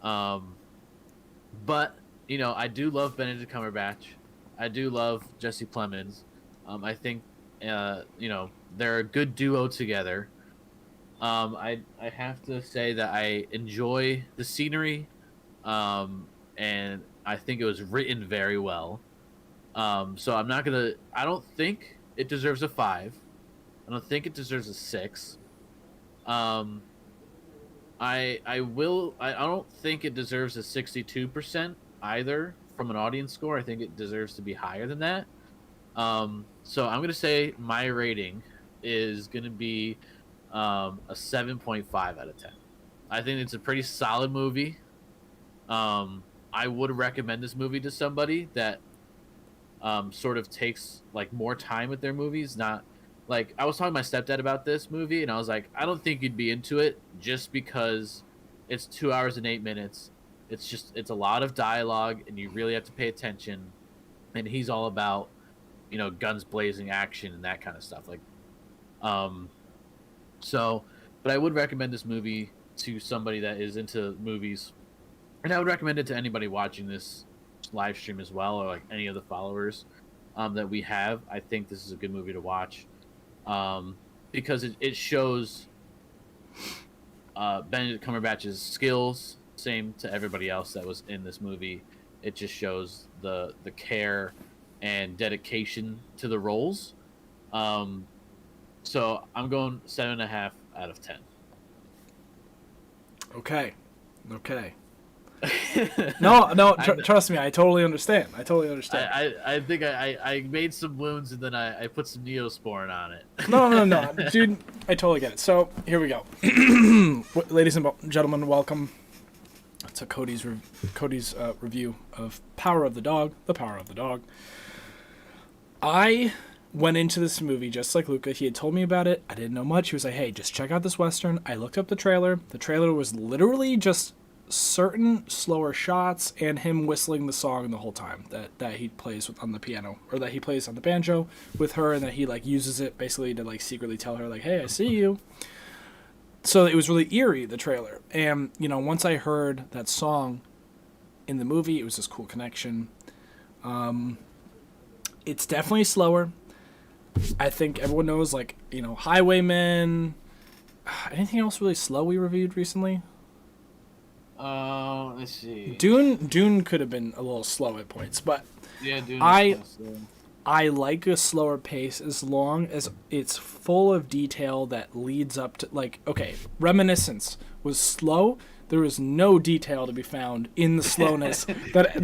But, I do love Benedict Cumberbatch. I do love Jesse Plemons. I think they're a good duo together. I have to say that I enjoy the scenery, and I think it was written very well. So I'm not gonna. I don't think it deserves a 5. I don't think it deserves a 6. Um, I will. I don't think it deserves a 62% either from an audience score. I think it deserves to be higher than that. So I'm gonna say my rating is gonna be a 7.5 out of 10. I think it's a pretty solid movie. I would recommend this movie to somebody that sort of takes like more time with their movies. Not like I was talking to my stepdad about this movie, and I was like, I don't think you'd be into it just because it's 2 hours and 8 minutes. It's a lot of dialogue, and you really have to pay attention. And he's all about guns blazing, action, and that kind of stuff. Like, um, so, but I would recommend this movie to somebody that is into movies, and I would recommend it to anybody watching this live stream as well, or like any of the followers that we have. I think this is a good movie to watch because it shows Benedict Cumberbatch's skills, same to everybody else that was in this movie. It just shows the care and dedication to the roles. So I'm going 7.5 out of 10. Okay. No, trust me. I totally understand. I think I made some wounds and then I put some Neosporin on it. No, dude. I totally get it. So here we go, ladies and gentlemen. Welcome to Cody's review of Power of the Dog. The Power of the Dog. I went into this movie just like Luca. He had told me about it. I didn't know much. He was like, "Hey, just check out this Western." I looked up the trailer. The trailer was literally just certain slower shots and him whistling the song the whole time that he plays on the piano, or that he plays on the banjo with her, and that he like uses it basically to like secretly tell her like, "Hey, I see you." So it was really eerie, the trailer. And once I heard that song in the movie, it was this cool connection. It's definitely slower. I think everyone knows, like, Highwaymen. Anything else really slow we reviewed recently? Let's see. Dune could have been a little slow at points, but Yeah, Dune. I like a slower pace as long as it's full of detail that leads up to, like, okay, Reminiscence was slow. There was no detail to be found in the slowness that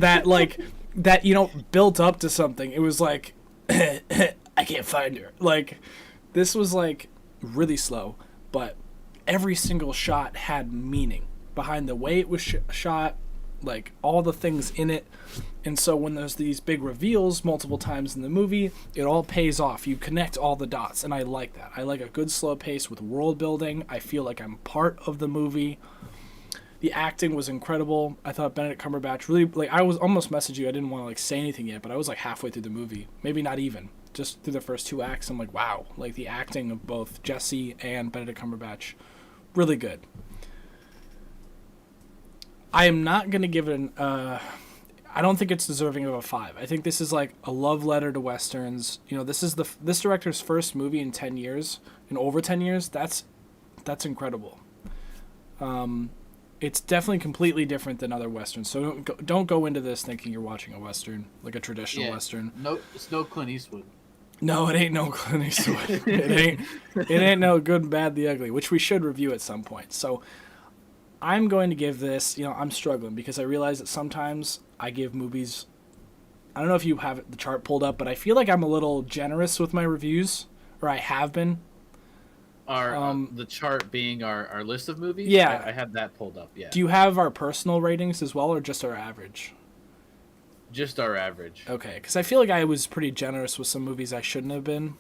built up to something. It was like, I can't find her. Like, this was like really slow, but every single shot had meaning behind the way it was shot, like all the things in it. And so when there's these big reveals multiple times in the movie, it all pays off. You connect all the dots, and I like that. I like a good slow pace with world building. I feel like I'm part of the movie. The acting was incredible. I thought Benedict Cumberbatch really, like, I was almost messaging you. I didn't want to like say anything yet, but I was like halfway through the movie. Maybe not even. Just through the first 2 acts, I'm like, wow. Like, the acting of both Jesse and Benedict Cumberbatch, really good. I am not going to give it I don't think it's deserving of a 5. I think this is like a love letter to Westerns. This is this director's first movie in 10 years, in over 10 years. That's incredible. It's definitely completely different than other Westerns. So don't go into this thinking you're watching a Western, like a traditional Western. No, it's no Clint Eastwood. No, it ain't no Clint Eastwood. It ain't no Good, Bad, the Ugly, which we should review at some point. So I'm going to give this, I'm struggling because I realize that sometimes I give movies, I don't know if you have the chart pulled up, but I feel like I'm a little generous with my reviews, or I have been. The chart being our list of movies? Yeah. I have that pulled up, yeah. Do you have our personal ratings as well, or just our average? Just our average. Okay, because I feel like I was pretty generous with some movies I shouldn't have been.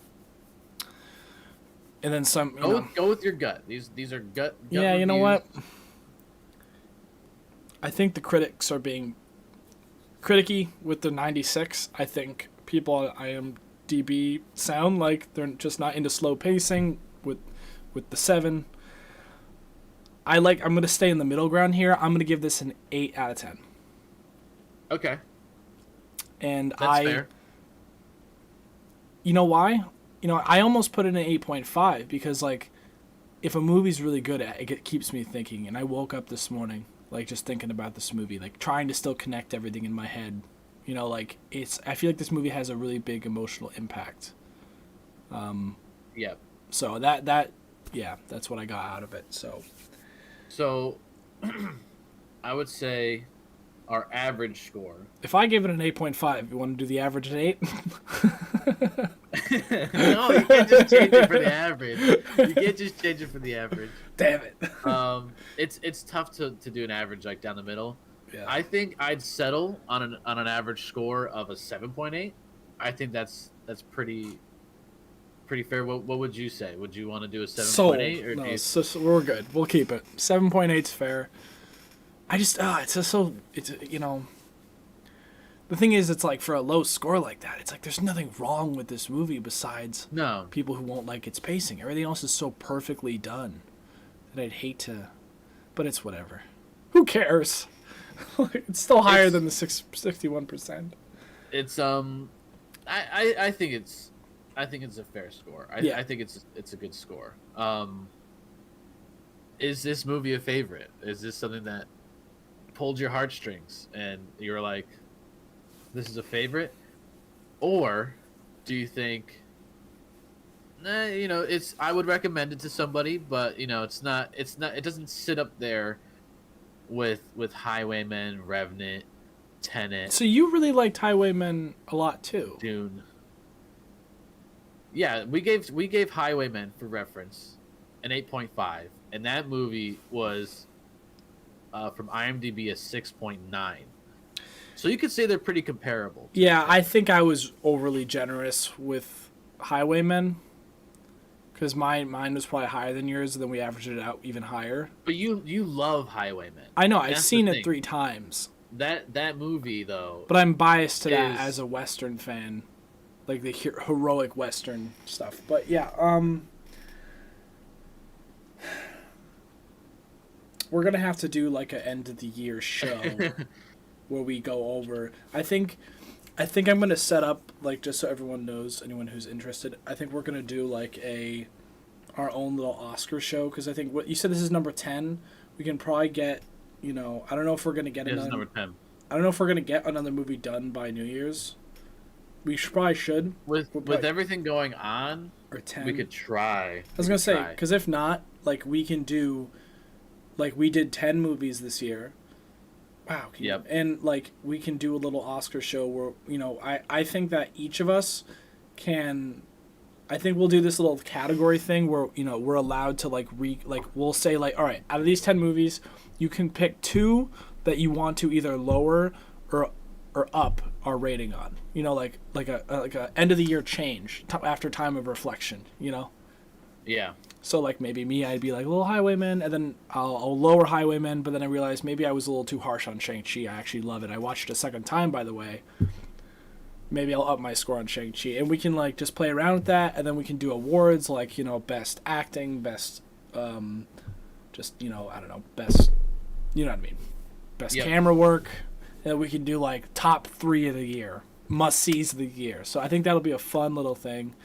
And then some, Go with your gut. These are gut yeah, reviews. You know what? I think the critics are being criticky with the 96. I think people on IMDb sound like they're just not into slow pacing with the 7. I'm going to stay in the middle ground here. I'm going to give this an 8 out of 10. Okay. And That's fair. You know why? I almost put it in an 8.5 because like if a movie's really good, it keeps me thinking. And I woke up this morning like just thinking about this movie, like trying to still connect everything in my head. Like I feel like this movie has a really big emotional impact. Yep. So yeah, that's what I got out of it. So I would say our average score. If I gave it an 8.5, you want to do the average at 8? No, you can't just change it for the average. You can't just change it for the average. Damn it. It's tough to do an average like down the middle. Yeah. I think I'd settle on an average score of a 7.8. I think that's pretty fair. What would you say? Would you want to do a 7.8 or no, so we're good. We'll keep it. 7.8's fair. I just it's just so it's the thing is it's like for a low score like that, it's like there's nothing wrong with this movie besides people who won't like its pacing. Everything else is so perfectly done that I'd hate to, but it's whatever. Who cares? It's still higher than the 61%. It's I think it's a fair score. I think it's a good score. Is this movie a favorite? Is this something that pulled your heartstrings and you're like, this is a favorite? Or do you think, it's I would recommend it to somebody, but it doesn't sit up there with Highwaymen, Revenant, Tenet. So you really liked Highwaymen a lot too. Dune. Yeah, we gave Highwaymen for reference an 8.5, and that movie was from IMDb a 6.9. So you could say they're pretty comparable. Yeah, I think I was overly generous with Highwaymen because mine was probably higher than yours, and then we averaged it out even higher. But you love Highwaymen. I know, I've seen it 3 times. That movie though. But I'm biased to that as a Western fan, like the heroic Western stuff. But yeah, we're gonna have to do like an end of the year show where we go over. I think I'm gonna set up, like, just so everyone knows, anyone who's interested. I think we're gonna do like our own little Oscar show because I think what you said, this is number 10. We can probably get, I don't know if we're gonna get This is another. number 10. I don't know if we're gonna get another movie done by New Year's. We probably should. With everything going on, or 10. we could try. I was gonna say, because if not, like, we can do, like, we did 10 movies this year. Wow. Yep. And like we can do a little Oscar show where I think that each of us can. I think we'll do this little category thing where we're allowed to we'll say like, all right, out of these 10 movies, you can pick 2 that you want to either lower or up our rating on. Like a end of the year change after time of reflection. Yeah. So, like, maybe me, I'd be like, Little Highwaymen, and then I'll lower Highwaymen, but then I realized maybe I was a little too harsh on Shang-Chi. I actually love it. I watched it a second time, by the way. Maybe I'll up my score on Shang-Chi. And we can, like, just play around with that, and then we can do awards, like, best acting, best, I don't know, best, you know what I mean? Best camera work. And we can do, like, top 3 of the year. Must-sees of the year. So I think that'll be a fun little thing.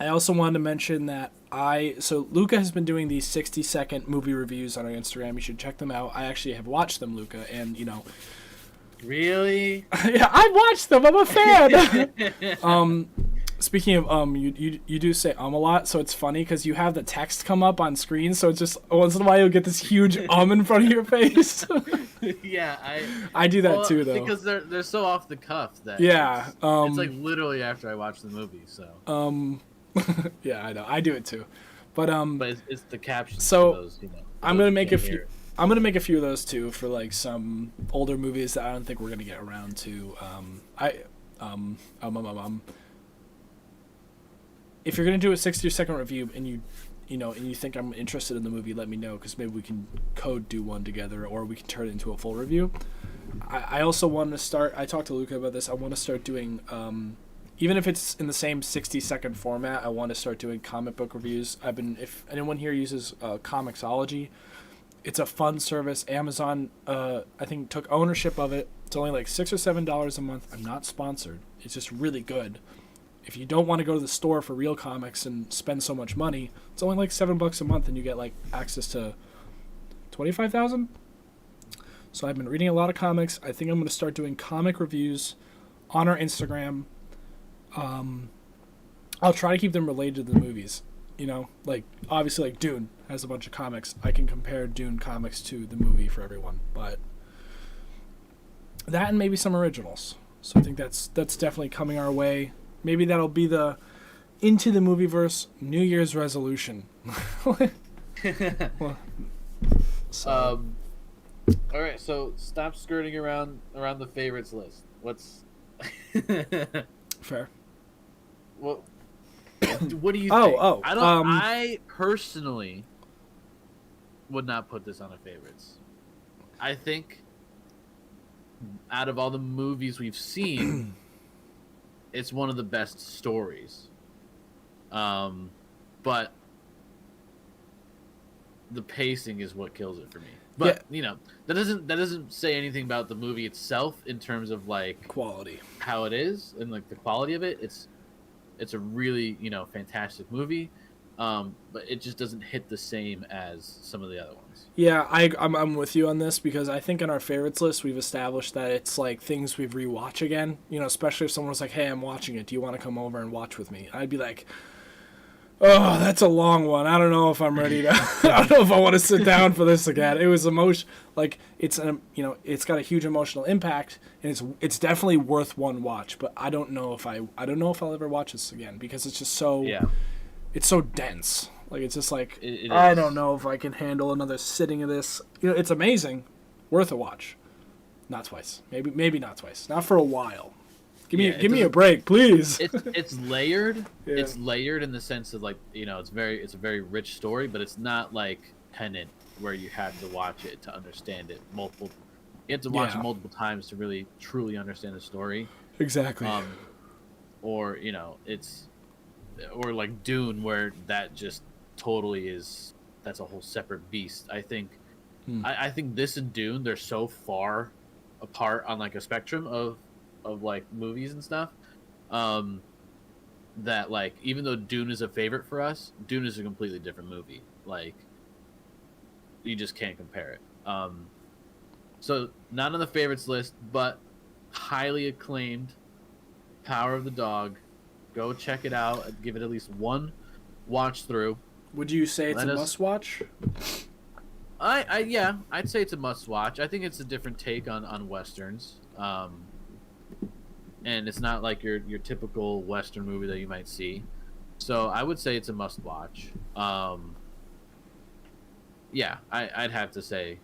I also wanted to mention that so Luca has been doing these 60-second movie reviews on our Instagram. You should check them out. I actually have watched them, Luca, and Really? Yeah, I've watched them. I'm a fan. Speaking of you do say a lot, so it's funny because you have the text come up on screen, so it's just once in a while you'll get this huge in front of your face. Yeah, I do that too though. Because they're so off the cuff that it's like literally after I watch the movie, so. Yeah, I know. I do it too, but it's the captions. So for those, I'm gonna make a few. I'm gonna make a few of those too for like some older movies that I don't think we're gonna get around to. If you're gonna do a 60-second review and you think I'm interested in the movie, let me know because maybe we can do one together or we can turn it into a full review. I also want to start. I talked to Luca about this. I want to start doing. Even if it's in the same 60-second format, I want to start doing comic book reviews. If anyone here uses Comixology, it's a fun service. Amazon, I think, took ownership of it. It's only like $6 or $7 a month. I'm not sponsored. It's just really good. If you don't want to go to the store for real comics and spend so much money, it's only like $7 a month and you get like access to 25,000. So I've been reading a lot of comics. I think I'm going to start doing comic reviews on our Instagram. I'll try to keep them related to the movies. You know, like obviously like Dune has a bunch of comics. I can compare Dune comics to the movie for everyone, but that and maybe some originals. So I think that's definitely coming our way. Maybe that'll be the Into the Movieverse New Year's resolution. Well, so. All right, so stop skirting around the favorites list. What's Fair. What do you think? I personally would not put this on a favorites. I think out of all the movies we've seen, it's one of the best stories. But the pacing is what kills it for me. But you know, that doesn't say anything about the movie itself in terms of like quality, how it is, and like the quality of it. It's a really, you know, fantastic movie, but it just doesn't hit the same as some of the other ones. Yeah, I'm with you on this because I think in our favorites list we've established that it's like things we've rewatch again. You know, especially if someone was like, "Hey, I'm watching it. Do you want to come over and watch with me?" I'd be like, "Oh, that's a long one. I don't know if I'm ready to. I don't know if I want to sit down for this again." It was like it's it's got a huge emotional impact, and it's definitely worth one watch. But I don't know if I'll ever watch this again because it's just so it's so dense. Like it's just like I don't know if I can handle another sitting of this. You know, it's amazing, worth a watch. Not twice, maybe not twice. Not for a while. Give me a break, please. It's layered. Yeah. It's layered in the sense of like, you know, it's a very rich story, but it's not like Tenet where you have to watch it to understand it multiple. You have to watch it multiple times to really truly understand the story. Exactly. Or you know, or like Dune where that just totally that's a whole separate beast. I think I think this and Dune, they're so far apart on like a spectrum of like movies and stuff, that like even though Dune is a favorite for us, Dune is a completely different movie. Like you just can't compare it. So not on the favorites list, but highly acclaimed, Power of the Dog. Go check it out. Give it at least one watch through. Would you say it's a must watch? I'd say it's a must watch. I think it's a different take on westerns. And it's not like your typical Western movie that you might see. So I would say it's a must watch. I'd have to say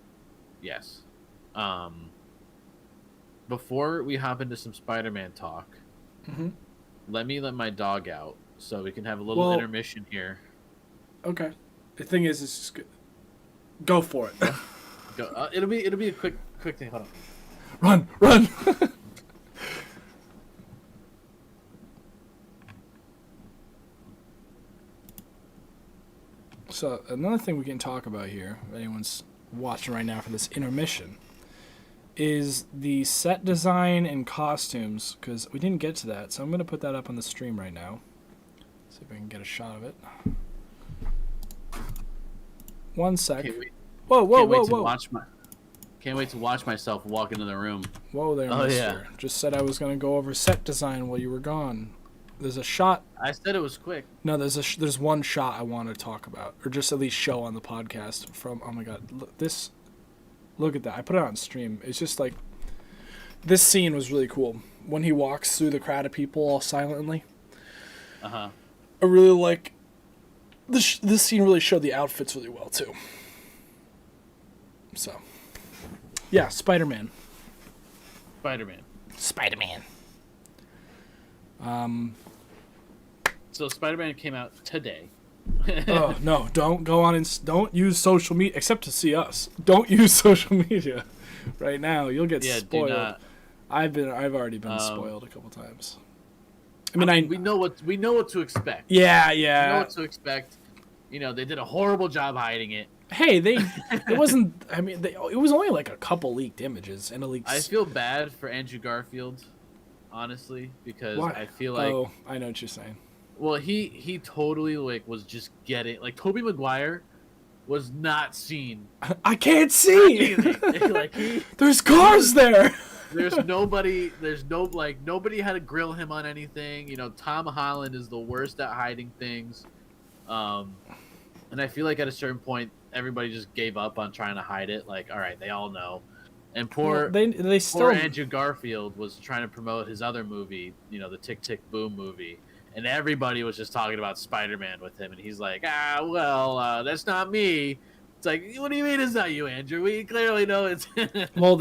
yes. Before we hop into some Spider-Man talk, let my dog out so we can have a little intermission here. Okay. The thing is, it's just go for it. Go. It'll be a quick thing. Hold on. Run. So another thing we can talk about here, if anyone's watching right now for this intermission, is the set design and costumes, because we didn't get to that, so I'm going to put that up on the stream right now. See if I can get a shot of it. 1 sec. Whoa. Can't wait to watch myself walk into the room. Whoa there, mister. Yeah. Just said I was going to go over set design while you were gone. There's a shot. I said it was quick. No, there's one shot I want to talk about, or just at least show on the podcast from, oh my god, look at that. I put it on stream. It's just like, this scene was really cool. When he walks through the crowd of people all silently. Uh-huh. I really like, this scene really showed the outfits really well too. So, yeah, Spider-Man. So Spider-Man came out today. Oh no! Don't go on and don't use social media except to see us. Don't use social media right now. You'll get spoiled. Do not. I've already been spoiled a couple times. I mean, we know what to expect. Yeah. We know what to expect. You know, they did a horrible job hiding it. Hey, it wasn't. I mean, it was only like a couple leaked images and a leaked. I feel bad for Andrew Garfield. honestly, because Why? I feel like, Oh, I know what you're saying. well, he totally like was just getting like Tobey Maguire was not seen I can't see. anything. Like There's he cars was there. there's no like nobody had to grill him on anything. You know, Tom Holland is the worst at hiding things. Um, and I feel like at a certain point everybody just gave up on trying to hide it. Like, all right, they all know. And Well, they poor still. Andrew Garfield was trying to promote his other movie, you know, the Tick Tick Boom movie, and everybody was just talking about Spider-Man with him, and he's like, that's not me. It's like, what do you mean it's not you, Andrew? We clearly know it's. Well,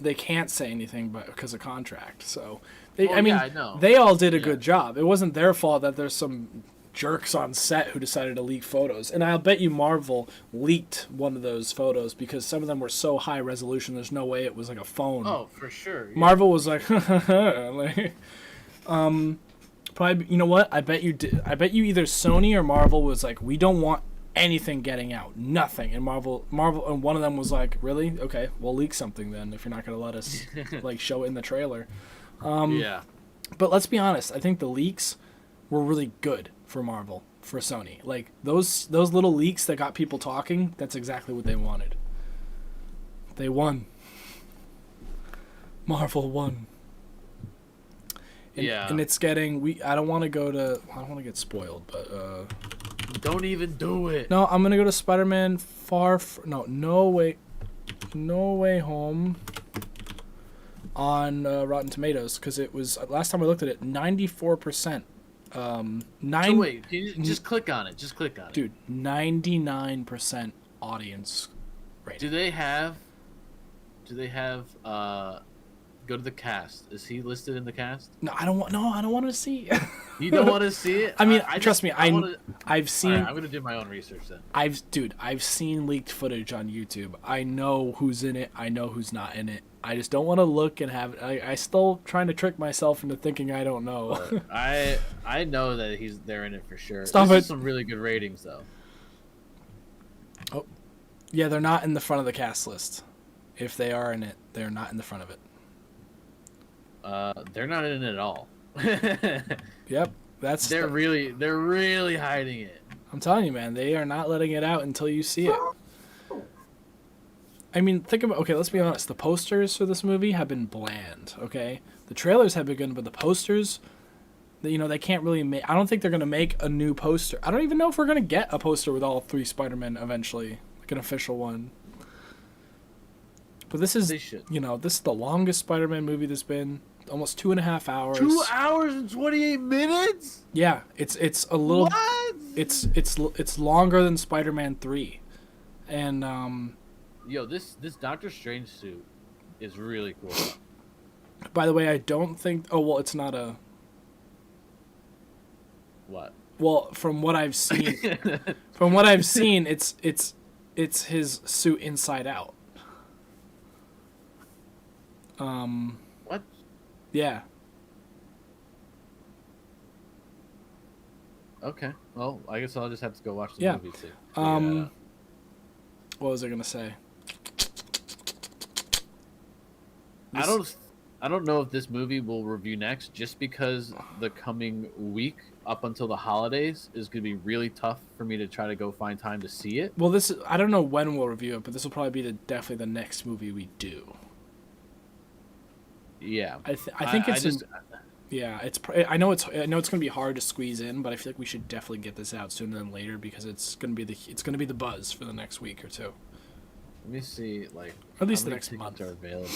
they can't say anything, but because of contract. So Well, I mean, yeah, I know. they all did a Yeah. good job. It wasn't their fault that there's some jerks on set who decided to leak photos. And I'll bet you Marvel leaked one of those photos because some of them were so high resolution. There's no way it was like a phone. Oh, for sure. Yeah. Marvel was like, like, probably. You know what? I bet you did. I bet you either Sony or Marvel was like, we don't want anything getting out, nothing. And Marvel, and one of them was like, really? Okay, we'll leak something then if you're not gonna let us like show it in the trailer. Yeah. But let's be honest. I think the leaks were really good for Marvel, for Sony. Like those little leaks that got people talking. That's exactly what they wanted. They won. Marvel won. And, Yeah. And it's getting. I don't want to go to. I don't want to get spoiled, but. Don't even do it. No, I'm gonna go to Spider-Man No Way Home on Rotten Tomatoes because it was last time I looked at it 94%. So wait, can you just click on it? Just click on it. Dude, 99% audience rating. Do they have go to the cast? Is he listed in the cast? No, I don't want to see. You don't want to see it? I mean, I trust me, I've seen. All right, I'm gonna do my own research then. I've seen leaked footage on YouTube. I know who's in it. I know who's not in it. I just don't want to look and have. I still trying to trick myself into thinking I don't know. I know that they're in it for sure. Stop This it. is some really good ratings though. Oh, yeah, they're not in the front of the cast list. If they are in it, they're not in the front of it. They're not in it at all. Yep, They're really hiding it. I'm telling you, man, they are not letting it out until you see it. I mean, okay, let's be honest. The posters for this movie have been bland, okay? The trailers have been good, but the posters, they can't really make... I don't think they're going to make a new poster. I don't even know if we're going to get a poster with all three Spider-Men eventually, like an official one. But this is, They should. This is the longest Spider-Man movie there's been. Almost 2.5 hours. 2 hours and 28 minutes? Yeah, it's a little... What? It's longer than Spider-Man 3. And, Yo, this Doctor Strange suit is really cool. by the way, I don't think... Oh, well, it's not a... What? Well, from what I've seen... it's his suit inside out. What? Yeah. Okay. Well, I guess I'll just have to go watch the Yeah. movie too. What was I gonna say? I don't know if this movie will review next, just because the coming week up until the holidays is going to be really tough for me to try to go find time to see it. Well, I don't know when we'll review it, but this will probably be definitely the next movie we do. Yeah. I think I know it's going to be hard to squeeze in, but I feel like we should definitely get this out sooner than later because it's going to be the buzz for the next week or two. Let me see, like, Or at least how the many next tickets month. are available.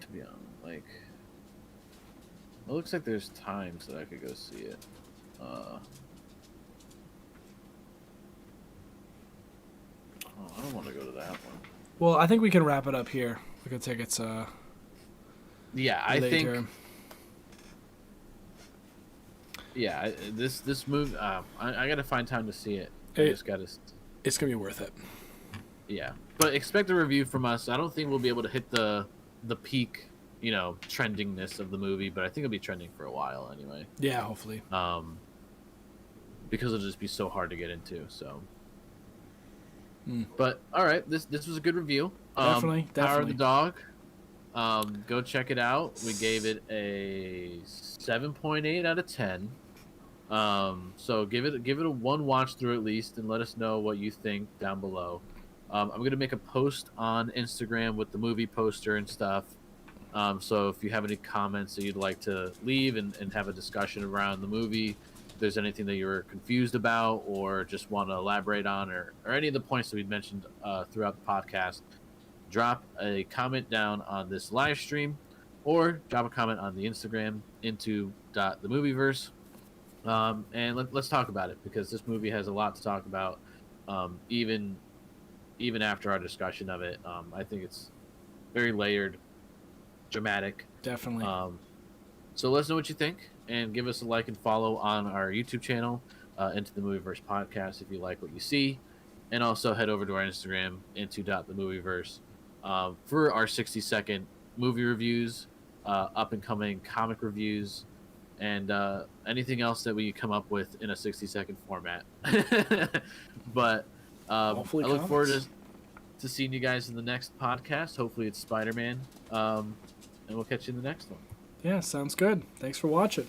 To be honest, like, it looks like there's times that I could go see it. Oh, I don't want to go to that one. Well, I think we can wrap it up here. We can take it Yeah, I later. think. Yeah, this movie. I gotta find time to see it. I just gotta. It's gonna be worth it. Yeah, but expect a review from us. I don't think we'll be able to hit the peak, trendingness of the movie, but I think it'll be trending for a while anyway. Yeah, hopefully. Because it'll just be so hard to get into. So. Mm. But all right, this was a good review. Definitely. Power of the Dog. Go check it out. We gave it a 7.8 out of 10. So give it a one watch through at least, and let us know what you think down below. I'm gonna make a post on Instagram with the movie poster and stuff. So if you have any comments that you'd like to leave and have a discussion around the movie, if there's anything that you're confused about or just want to elaborate on, or any of the points that we mentioned throughout the podcast, drop a comment down on this live stream or drop a comment on the Instagram into the movieverse. And let's talk about it, because this movie has a lot to talk about. Even after our discussion of it, I think it's very layered, dramatic. Definitely. So let us know what you think, and give us a like and follow on our YouTube channel, Into the Movieverse podcast, if you like what you see, and also head over to our Instagram, into the movieverse, for our 60-second movie reviews, up and coming comic reviews, and anything else that we come up with in a 60-second format. But I look forward to seeing you guys in the next podcast. Hopefully it's Spider-Man, and we'll catch you in the next one. Yeah, sounds good. Thanks for watching.